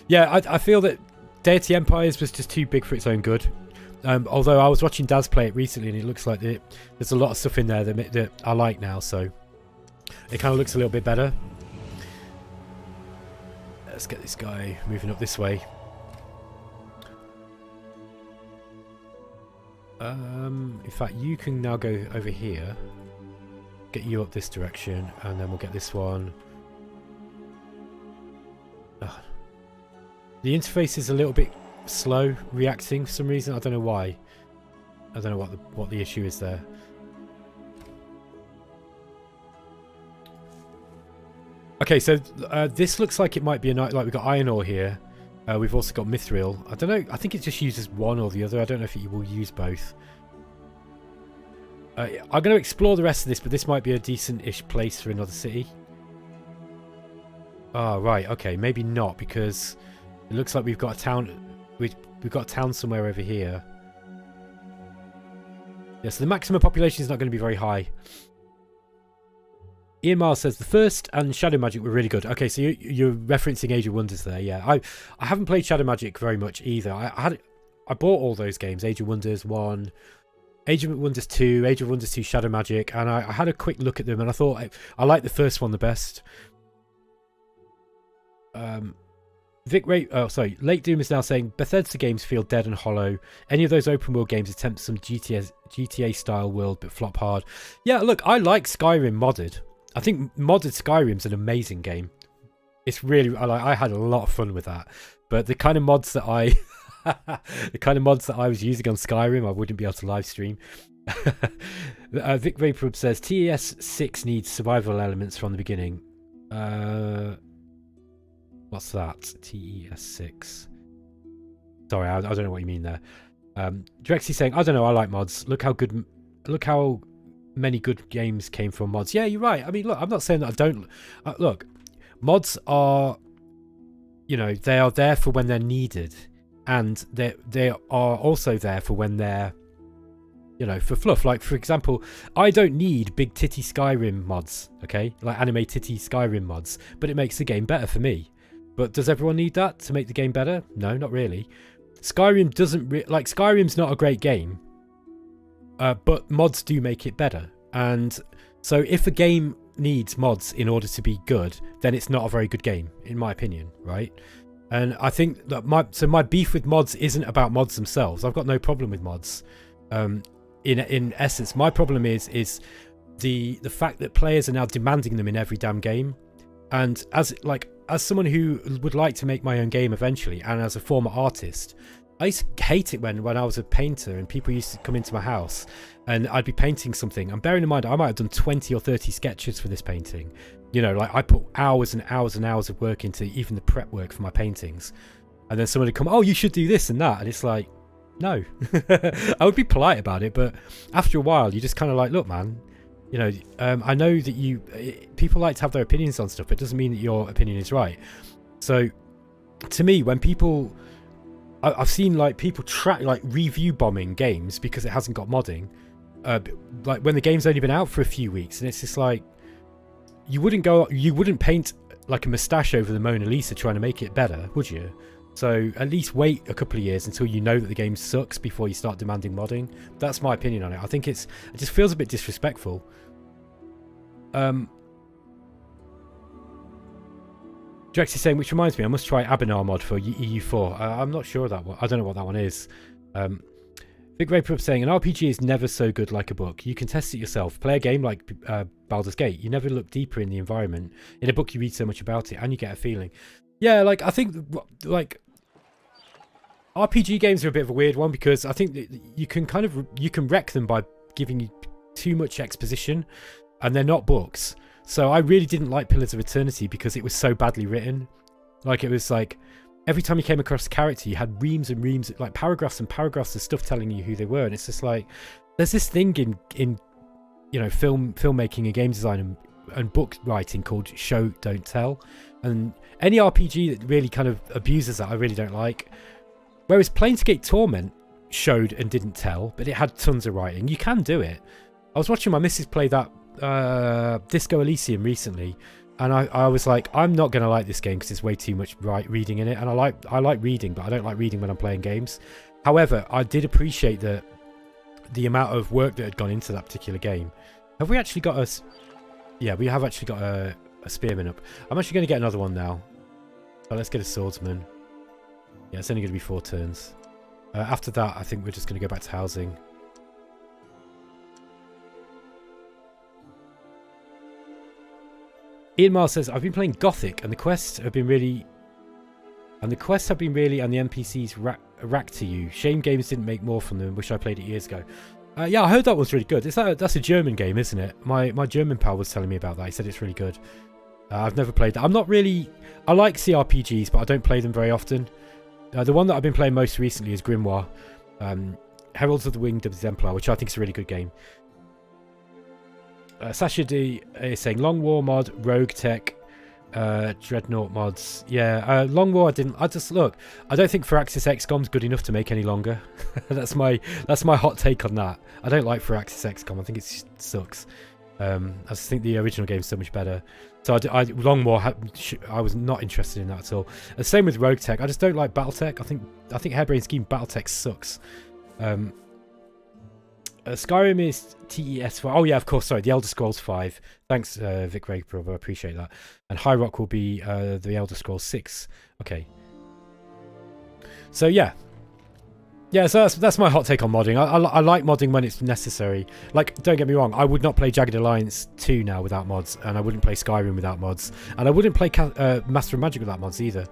Yeah, I feel that Deity Empires was just too big for its own good. Although I was watching Daz play it recently, and it looks like there's a lot of stuff in there that I like now, so it kind of looks a little bit better. Let's get this guy moving up this way. In fact, you can now go over here. Get you up this direction, and then we'll get this one. Ugh. The interface is a little bit slow reacting for some reason. I don't know why. I don't know what the issue is there. Okay, so this looks like it might be a night. Like we've got iron ore here. We've also got mithril. I don't know. I think it just uses one or the other. I don't know if it will use both. I'm going to explore the rest of this, but this might be a decent-ish place for another city. Oh, right. Okay, maybe not, because it looks like we've got a town. We've got a town somewhere over here. Yeah, so the maximum population is not going to be very high. Ian Miles says the first and Shadow Magic were really good. Okay, so you're referencing Age of Wonders there. Yeah, I haven't played Shadow Magic very much either. I bought all those games: Age of Wonders 1, Age of Wonders 2, Age of Wonders 2 Shadow Magic, and I had a quick look at them, and I thought I liked the first one the best. Late Doom is now saying Bethesda games feel dead and hollow. Any of those open world games attempt some GTA style world but flop hard. Yeah, look, I like Skyrim modded. I think modded Skyrim's an amazing game. It's really, I had a lot of fun with that. But the kind of mods that I was using on Skyrim, I wouldn't be able to live stream. Vic Vaporub says TES 6 needs survival elements from the beginning. What's that? TES 6. Sorry, I don't know what you mean there. Drexy's saying, I don't know, I like mods. Look how many good games came from mods. Yeah, you're right. I mean, look, I'm not saying that I don't. Look, mods are, they are there for when they're needed, and they are also there for when they're, for fluff. Like, for example, I don't need big titty Skyrim mods, okay? Like anime titty Skyrim mods, but it makes the game better for me. But does everyone need that to make the game better? No, not really. Skyrim doesn't... Skyrim's not a great game, but mods do make it better. And so if a game needs mods in order to be good, then it's not a very good game, in my opinion, right? And I think that my beef with mods isn't about mods themselves. I've got no problem with mods. In essence, my problem is the fact that players are now demanding them in every damn game. And as someone who would like to make my own game eventually, and as a former artist, I used to hate it when I was a painter and people used to come into my house and I'd be painting something. And bearing in mind, I might have done 20 or 30 sketches for this painting. I put hours and hours and hours of work into even the prep work for my paintings. And then someone would come, oh, you should do this and that. And it's like, no. I would be polite about it, but after a while, you just kind of like, look, man, I know that people like to have their opinions on stuff, but it doesn't mean that your opinion is right. So to me, when people... I've seen people review bombing games because it hasn't got modding. When the game's only been out for a few weeks, and it's just like you wouldn't paint like a moustache over the Mona Lisa trying to make it better, would you? So at least wait a couple of years until you know that the game sucks before you start demanding modding. That's my opinion on it. I think it just feels a bit disrespectful. Drex is saying, which reminds me, I must try Abinar mod for EU4. I'm not sure of that one. I don't know what that one is. Big Ray Prub saying, an RPG is never so good like a book. You can test it yourself. Play a game like Baldur's Gate. You never look deeper in the environment. In a book, you read so much about it and you get a feeling. Yeah, I think, RPG games are a bit of a weird one because I think that you can wreck them by giving you too much exposition, and they're not books. So I really didn't like Pillars of Eternity because it was so badly written. It was every time you came across a character, you had reams and reams, paragraphs and paragraphs of stuff telling you who they were. And it's just there's this thing in filmmaking and game design and book writing called show, don't tell. And any RPG that really kind of abuses that, I really don't like. Whereas Planescape Torment showed and didn't tell, but it had tons of writing. You can do it. I was watching my missus play that Disco Elysium recently, and I was like, I'm not going to like this game because there's way too much reading in it, and I like reading, but I don't like reading when I'm playing games. However, I did appreciate the amount of work that had gone into that particular game. Have we actually got a... Yeah, we have actually got a spearman up. I'm actually going to get another one now. So let's get a swordsman. Yeah, it's only going to be 4 turns. After that, I think we're just going to go back to housing. Ian Miles says, I've been playing Gothic and the quests have been really... And the NPCs rack to you. Shame games didn't make more from them. Wish I played it years ago. Yeah, I heard that was really good. That's a German game, isn't it? My German pal was telling me about that. He said it's really good. I've never played that. I'm not really... I like CRPGs, but I don't play them very often. The one that I've been playing most recently is Grimoire. Heralds of the Winged Exemplar, which I think is a really good game. Sasha D is saying Long War mod, Rogue Tech, Dreadnought mods. Yeah, Long War I didn't... I just... Look, I don't think Firaxis XCOM's good enough to make any longer. That's my hot take on that. I don't like Firaxis XCOM. I think it sucks. I just think the original game's so much better. So Long War, I was not interested in that at all. The same with Rogue Tech. I just don't like BattleTech. I think Hairbrain Scheme BattleTech sucks. Skyrim is TES5. Oh yeah, of course. Sorry, the Elder Scrolls 5. Thanks, Vic Raper. I appreciate that. And High Rock will be the Elder Scrolls 6. Okay. So yeah. Yeah, so that's my hot take on modding. I like modding when it's necessary. Like, don't get me wrong, I would not play Jagged Alliance 2 now without mods, and I wouldn't play Skyrim without mods, and I wouldn't play Master of Magic without mods either.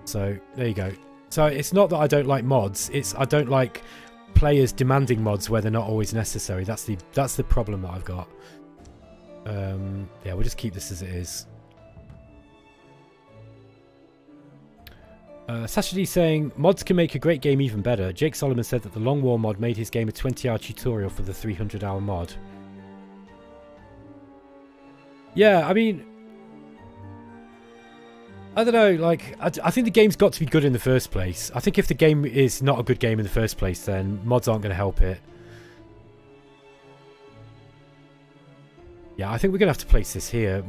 So there you go. So it's not that I don't like mods; it's I don't like players demanding mods where they're not always necessary. That's the problem that I've got. Yeah, we'll just keep this as it is. Sasha D saying, mods can make a great game even better. Jake Solomon said that the Long War mod made his game a 20-hour tutorial for the 300-hour mod. Yeah, I mean... I don't know, like, I think the game's got to be good in the first place. I think if the game is not a good game in the first place, then mods aren't going to help it. Yeah, I think we're going to have to place this here.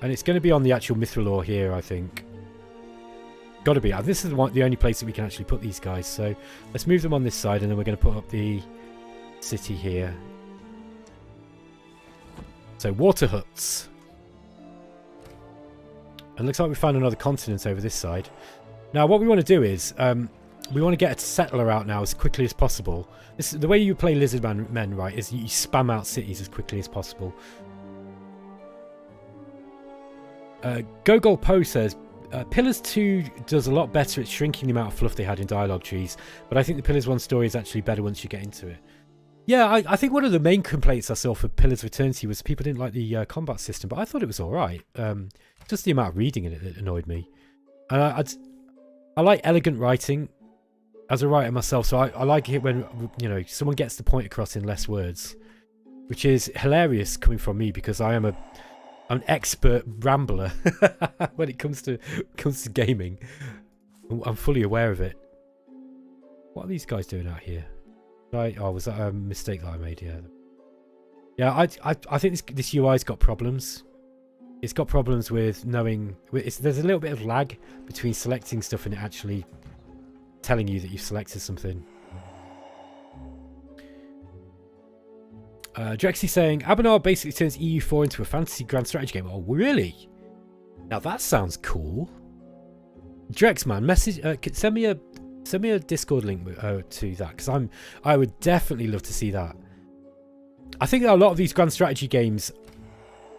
And it's going to be on the actual Mithril ore here, I think. Got to be. This is the only place that we can actually put these guys. So let's move them on this side, and then we're going to put up the city here. So water huts. And looks like we found another continent over this side. Now what we want to do is we want to get a settler out now as quickly as possible. This is the way you play Lizard Men, right? Is you spam out cities as quickly as possible. Gogol Poe says. Pillars 2 does a lot better at shrinking the amount of fluff they had in dialogue trees, but I think the Pillars 1 story is actually better once you get into it. Yeah, I think one of the main complaints I saw for Pillars of Eternity was people didn't like the combat system, but I thought it was alright. Just the amount of reading in it that annoyed me. And I like elegant writing as a writer myself, so I like it when, you know, someone gets the point across in less words, which is hilarious coming from me because I am I'm an expert rambler when it comes to gaming. I'm fully aware of it. What are these guys doing out here? Oh, was that a mistake that I made? Yeah. Yeah, I think this UI's got problems. It's got problems with knowing... There's a little bit of lag between selecting stuff and it actually telling you that you've selected something. Drexy saying, Abanar basically turns EU4 into a fantasy grand strategy game. Oh, really? Now that sounds cool. Drex, man, send me a Discord link to that, because I would definitely love to see that. I think that a lot of these grand strategy games,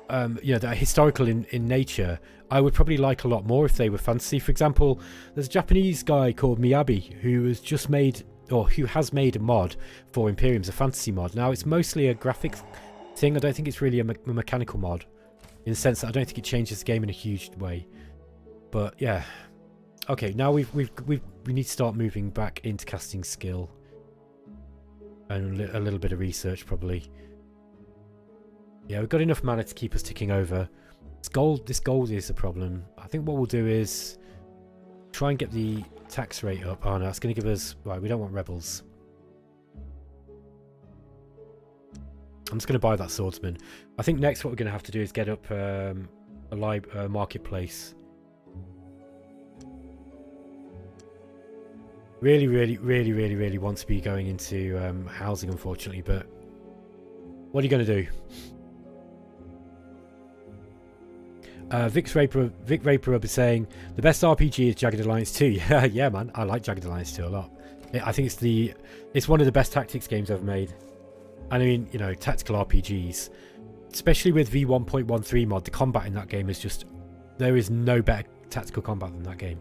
you know, that are historical in nature, I would probably like a lot more if they were fantasy. For example, there's a Japanese guy called Miyabi who has just made... or who has made a mod for Imperium's, a fantasy mod. Now it's mostly a graphic thing. I don't think it's really a mechanical mod, in the sense that I don't think it changes the game in a huge way. But yeah, okay. Now we need to start moving back into casting skill and a little bit of research probably. Yeah, we've got enough mana to keep us ticking over. This gold is a problem. I think what we'll do is try and get the tax rate up. Oh no, that's going to give us... Right, we don't want rebels. I'm just going to buy that swordsman. I think next what we're going to have to do is get up a marketplace. Really want to be going into housing, unfortunately, but what are you going to do? Vic Raper will be saying the best RPG is Jagged Alliance 2. Yeah, man, I like Jagged Alliance 2 a lot. I think it's one of the best tactics games ever made. And I mean, you know, tactical RPGs, especially with V1.13 mod, the combat in that game is just... There is no better tactical combat than that game.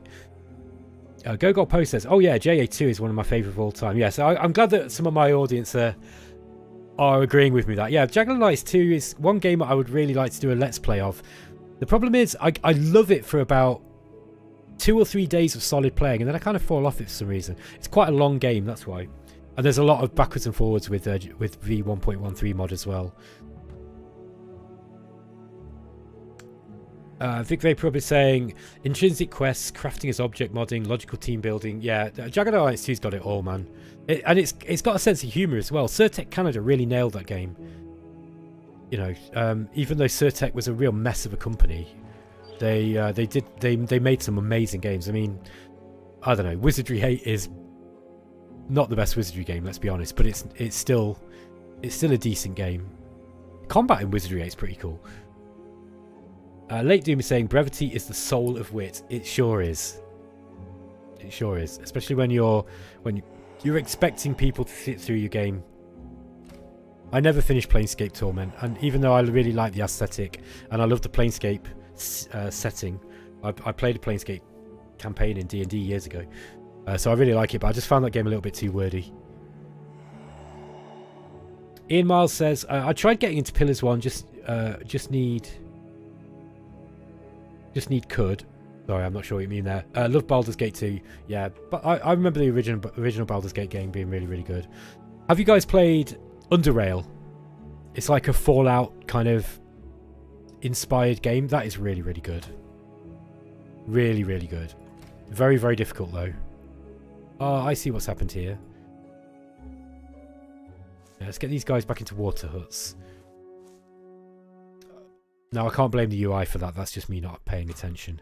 Gogol Post says, oh yeah, JA2 is one of my favourite of all time. Yeah, so I'm glad that some of my audience are are agreeing with me that, yeah, Jagged Alliance 2 is one game I would really like to do a Let's Play of. The problem is, I love it for about 2 or 3 days of solid playing, and then I kind of fall off it for some reason. It's quite a long game, that's why. And there's a lot of backwards and forwards with V1.13 mod as well. Vic Vapor is saying intrinsic quests, crafting as object modding, logical team building. Yeah, Jagged Alliance 2's got it all, man. And it's got a sense of humour as well. Surtech Canada really nailed that game. You know, even though Surtech was a real mess of a company, they made some amazing games. I mean, I don't know, Wizardry 8 is not the best Wizardry game, let's be honest, but it's still a decent game. Combat in Wizardry 8 is pretty cool. Late Doom is saying brevity is the soul of wit. It sure is. It sure is, especially when you're expecting people to sit through your game. I never finished Planescape Torment, and even though I really like the aesthetic and I love the Planescape setting, I played a Planescape campaign in D&D years ago, so I really like it, but I just found that game a little bit too wordy. Ian Miles says I tried getting into Pillars 1, just need could. Sorry, I'm not sure what you mean there. Love Baldur's Gate 2. Yeah, but I remember the original Baldur's Gate game being really, really good. Have you guys played Underrail? It's like a Fallout kind of inspired game. That is really, really good. Really, really good. Very, very difficult though. Oh, I see what's happened here. Yeah, let's get these guys back into water huts. Now, I can't blame the UI for that. That's just me not paying attention.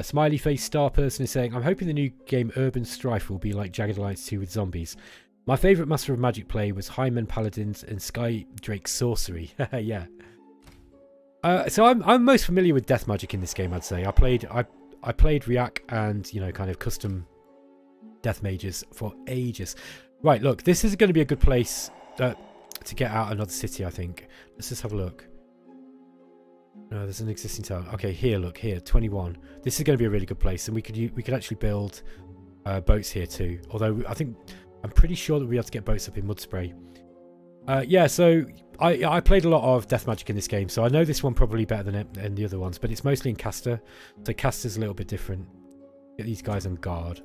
Smiley face star person is saying, I'm hoping the new game Urban Strife will be like Jagged Alliance 2 with zombies. My favourite Master of Magic play was Hyman Paladins and Sky Drake Sorcery. Yeah. So I'm most familiar with death magic in this game, I'd say. I played Riak and, you know, kind of custom death mages for ages. Right, look, this is going to be a good place to get out another city, I think. Let's just have a look. No, there's an existing town. Okay, here, look, here, 21. This is going to be a really good place, and we could actually build boats here too. Although I'm pretty sure that we have to get boats up in Mudspray. Yeah, so I played a lot of death magic in this game, so I know this one probably better than the other ones, but it's mostly in caster, so caster's a little bit different. Get these guys on guard.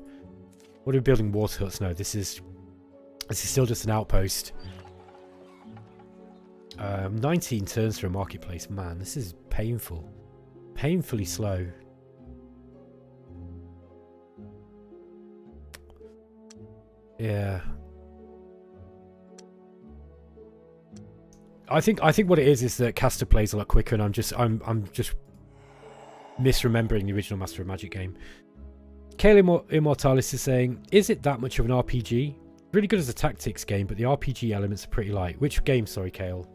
What are we building? Water huts? No, this is still just an outpost. 19 turns for a marketplace. Man, this is painful. Painfully slow. Yeah. I think what it is that caster plays a lot quicker, and I'm just misremembering the original Master of Magic game. Kale Immortalis is saying, is it that much of an RPG? Really good as a tactics game, but the RPG elements are pretty light. Which game, sorry, Kale?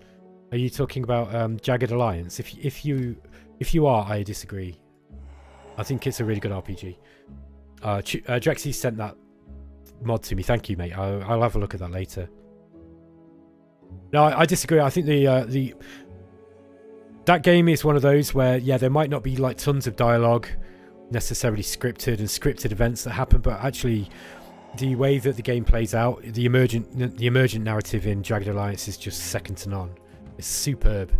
Are you talking about Jagged Alliance? If you are, I disagree. I think it's a really good RPG. Drexy sent that mod to me. Thank you, mate. I'll have a look at that later. No, I disagree. I think that game is one of those where, yeah, there might not be like tons of dialogue necessarily scripted and scripted events that happen, but actually the way that the game plays out, the emergent narrative in Jagged Alliance is just second to none. It's superb.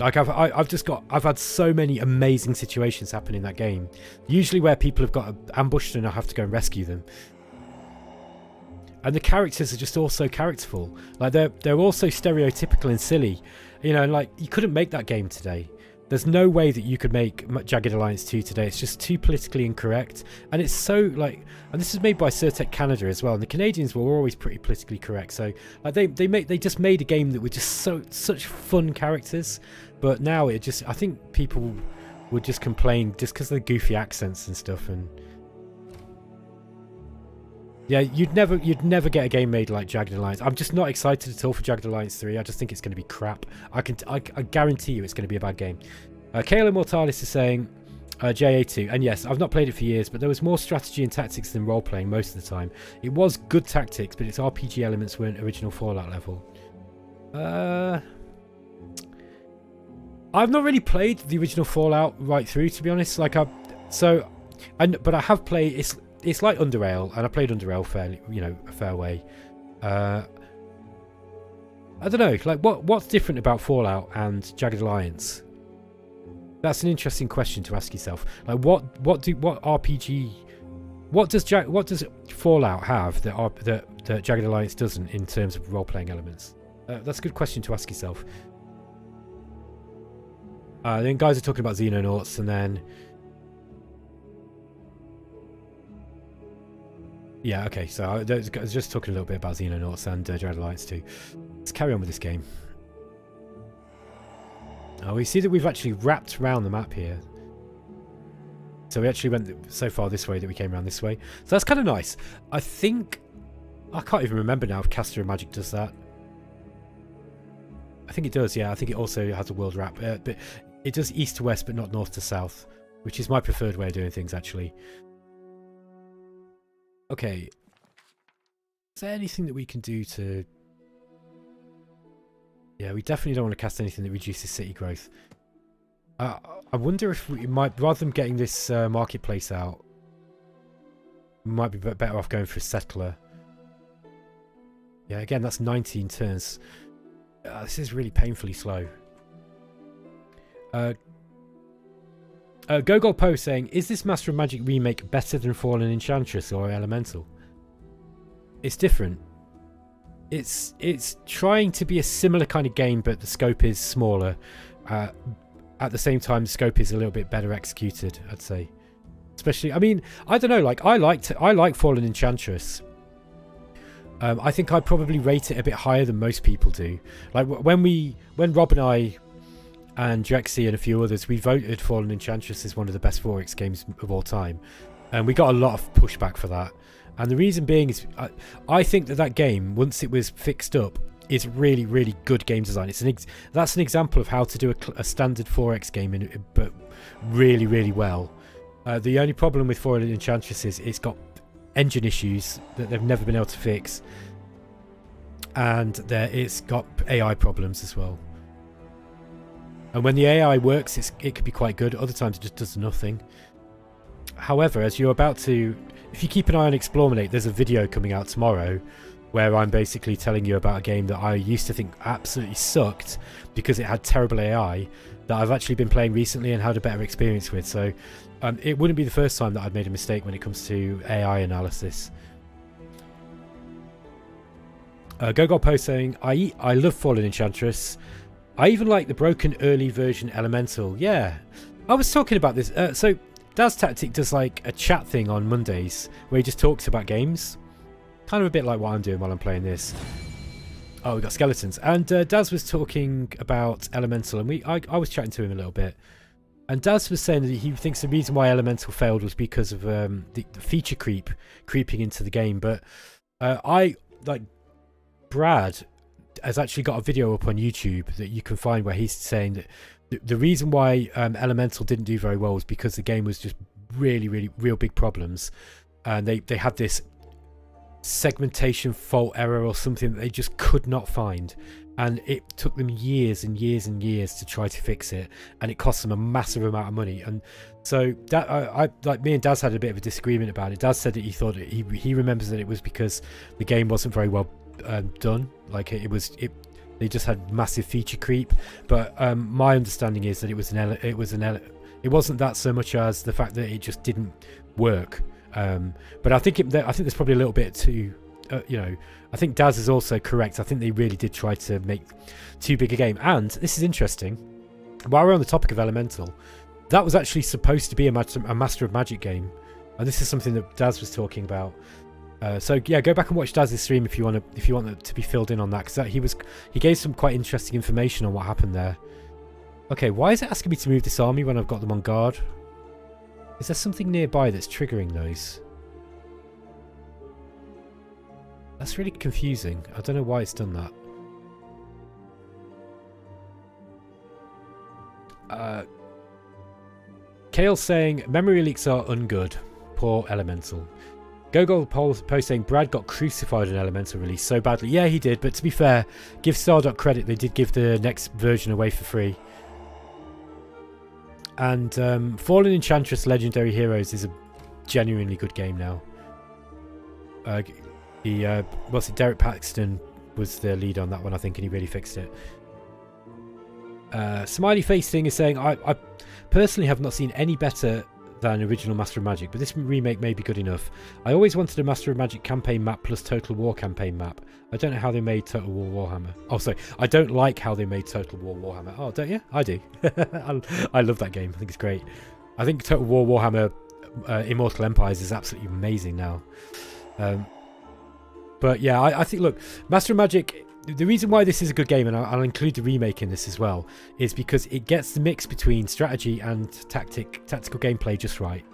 Like I've had so many amazing situations happen in that game. Usually where people have got ambushed and I have to go and rescue them. And the characters are just all so characterful. Like they're all so stereotypical and silly. You know, and like you couldn't make that game today. There's no way that you could make Jagged Alliance 2 today. It's just too politically incorrect. And it's so like, and this is made by Surtech Canada as well. And the Canadians were always pretty politically correct. So like they just made a game that were just such fun characters. But now I think people would just complain just because of the goofy accents and stuff. And yeah, you'd never get a game made like Jagged Alliance. I'm just not excited at all for Jagged Alliance 3. I just think it's going to be crap. I guarantee you it's going to be a bad game. Kale Immortalis is saying JA2, and yes, I've not played it for years, but there was more strategy and tactics than role playing most of the time. It was good tactics, but its RPG elements weren't original Fallout level. I've not really played the original Fallout right through, to be honest. Like So, but I have played. It's like Underrail, and I played Underrail fairly, a fair way. I don't know, like what's different about Fallout and Jagged Alliance? That's an interesting question to ask yourself. Like, what RPG, what does Fallout have that Jagged Alliance doesn't in terms of role-playing elements? That's a good question to ask yourself. Then guys are talking about Xenonauts, and then yeah, okay. So I was just talking a little bit about Xenonauts and Jagged Alliance too. Let's carry on with this game. We see that we've actually wrapped around the map here. So we actually went so far this way that we came around this way. So that's kind of nice. I think... I can't even remember now if Master of Magic does that. I think it does, yeah. I think it also has a world wrap. But it does east to west, but not north to south. Which is my preferred way of doing things, actually. Okay. Is there anything that we can do to... Yeah, we definitely don't want to cast anything that reduces city growth. I wonder if we might, rather than getting this marketplace out, we might be better off going for a settler. Yeah, again, that's 19 turns. This is really painfully slow. Gogol Poe saying, is this Master of Magic Remake better than Fallen Enchantress or Elemental? It's different. It's trying to be a similar kind of game, but the scope is smaller. At the same time, the scope is a little bit better executed, I'd say. Especially, I mean, I don't know, like I like Fallen Enchantress. I think I'd probably rate it a bit higher than most people do. Like when Rob and I and Drexy and a few others, we voted Fallen Enchantress as one of the best 4X games of all time, and we got a lot of pushback for that. And the reason being is I think that game, once it was fixed up, is really, really good game design. That's an example of how to do a standard 4X game, but really, really well. The only problem with Fallen Enchantress is it's got engine issues that they've never been able to fix, and it's got AI problems as well. And when the AI works, it could be quite good. Other times it just does nothing. However, as you're about to... If you keep an eye on eXplorminate, there's a video coming out tomorrow where I'm basically telling you about a game that I used to think absolutely sucked because it had terrible AI, that I've actually been playing recently and had a better experience with. So it wouldn't be the first time that I've made a mistake when it comes to AI analysis. Gogol Post saying, I love Fallen Enchantress. I even like the broken early version Elemental. Yeah, I was talking about this. So Daz Tactic does like a chat thing on Mondays where he just talks about games. Kind of a bit like what I'm doing while I'm playing this. Oh, we got skeletons. And Daz was talking about Elemental, and I was chatting to him a little bit. And Daz was saying that he thinks the reason why Elemental failed was because of the feature creeping into the game. But Brad has actually got a video up on YouTube that you can find where he's saying that the reason why Elemental didn't do very well was because the game was just really, really, real big problems. And they had this segmentation fault error or something that they just could not find. And it took them years and years and years to try to fix it. And it cost them a massive amount of money. And so like me and Daz had a bit of a disagreement about it. Daz said that he thought he remembers that it was because the game wasn't very well done. Like they just had massive feature creep. But my understanding is that it wasn't that so much as the fact that it just didn't work. But I think there's probably a little bit too. I think Daz is also correct. I think they really did try to make too big a game. And this is interesting. While we're on the topic of Elemental, that was actually supposed to be a Master of Magic game, and this is something that Daz was talking about. So yeah, go back and watch Daz's stream if you want to be filled in on that, because he gave some quite interesting information on what happened there. Okay, why is it asking me to move this army when I've got them on guard? Is there something nearby that's triggering those? That's really confusing. I don't know why it's done that. Kale saying, memory leaks are ungood. Poor Elemental. Gogol Post saying, Brad got crucified in Elemental release so badly. Yeah, he did, but to be fair, give Stardock credit, they did give the next version away for free. And Fallen Enchantress Legendary Heroes is a genuinely good game now. What's it? Derek Paxton was the lead on that one, I think, and he really fixed it. Smiley Face Thing is saying, I personally have not seen any better than original Master of Magic, but this remake may be good enough. I always wanted a Master of Magic campaign map plus Total War campaign map. I don't know how they made Total War Warhammer. Oh, sorry. I don't like how they made Total War Warhammer. Oh, don't you? I do. I love that game. I think it's great. I think Total War Warhammer Immortal Empires is absolutely amazing now. But yeah, I think, look, Master of Magic, the reason why this is a good game, and I'll include the remake in this as well, is because it gets the mix between strategy and tactical gameplay just right.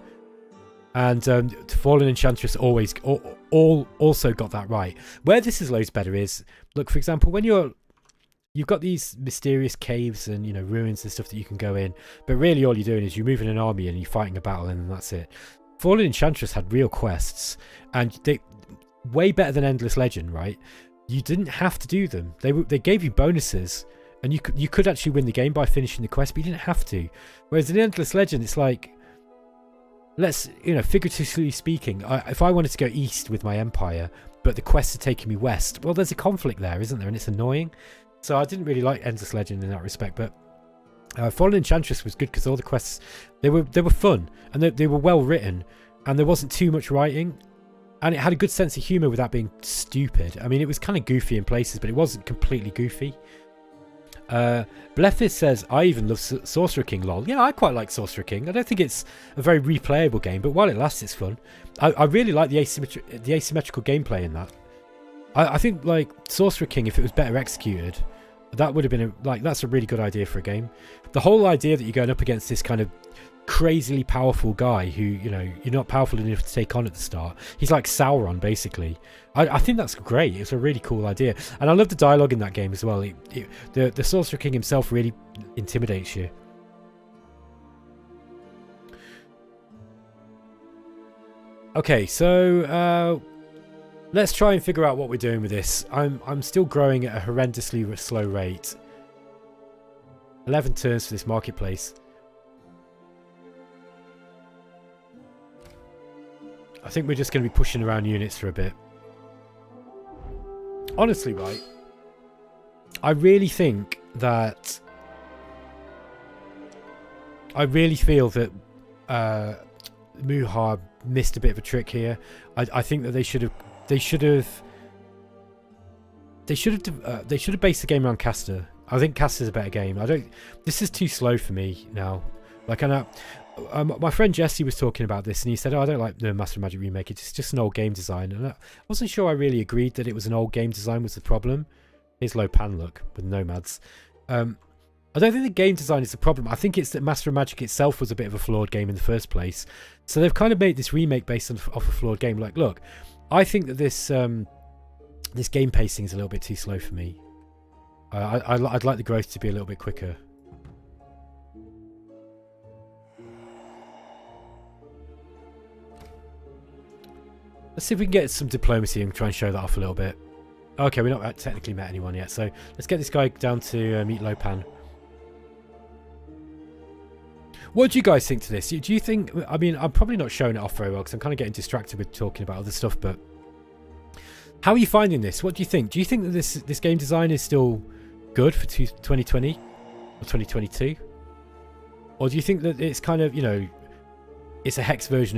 And Fallen Enchantress also got that right. Where this is loads better is, look, for example, when you've got these mysterious caves and, you know, ruins and stuff that you can go in, but really all you're doing is you're moving an army and you're fighting a battle and that's it. Fallen Enchantress had real quests, and they way better than Endless Legend, right? You didn't have to do them. They gave you bonuses, and you could actually win the game by finishing the quest, but you didn't have to. Whereas in Endless Legend, it's like, let's, you know, figuratively speaking, if I wanted to go east with my empire, but the quests are taking me west, well, there's a conflict there, isn't there? And it's annoying. So I didn't really like Endless Legend in that respect, but Fallen Enchantress was good because all the quests, they were fun, and they were well written, and there wasn't too much writing. And it had a good sense of humour without being stupid. I mean, it was kind of goofy in places, but it wasn't completely goofy. Bleffis says, I even love Sorcerer King, lol. Yeah, I quite like Sorcerer King. I don't think it's a very replayable game, but while it lasts, it's fun. I really like the asymmetrical gameplay in that. I think, like, Sorcerer King, if it was better executed, that would have been, that's a really good idea for a game. The whole idea that you're going up against this kind of crazily powerful guy who, you know, you're not powerful enough to take on at the start. He's like Sauron, basically. I think that's great. It's a really cool idea, and I love the dialogue in that game as well. The Sorcerer King himself really intimidates you. Okay, so let's try and figure out what we're doing with this. I'm still growing at a horrendously slow rate. 11 turns for this marketplace. I think we're just going to be pushing around units for a bit. Honestly, right, I really think that... I really feel that MuHa missed a bit of a trick here. I think that they should have based the game around Caster. I think Caster's a better game. This is too slow for me now. Like, I know... my friend Jesse was talking about this, and he said, I don't like the Master of Magic Remake, it's just an old game design. And I wasn't sure I really agreed that it was an old game design was the problem. Here's low pan look with nomads. I don't think the game design is the problem. I think it's that Master of Magic itself was a bit of a flawed game in the first place. So they've kind of made this remake based off a flawed game. Like, look, I think that this game pacing is a little bit too slow for me. I'd like the growth to be a little bit quicker. Let's see if we can get some diplomacy and try and show that off a little bit. Okay, we've not technically met anyone yet, so let's get this guy down to meet Lopan. What do you guys think to this? Do you think... I mean, I'm probably not showing it off very well because I'm kind of getting distracted with talking about other stuff, but... How are you finding this? What do you think? Do you think that this game design is still good for 2020 or 2022? Or do you think that it's kind of, you know, it's a hex version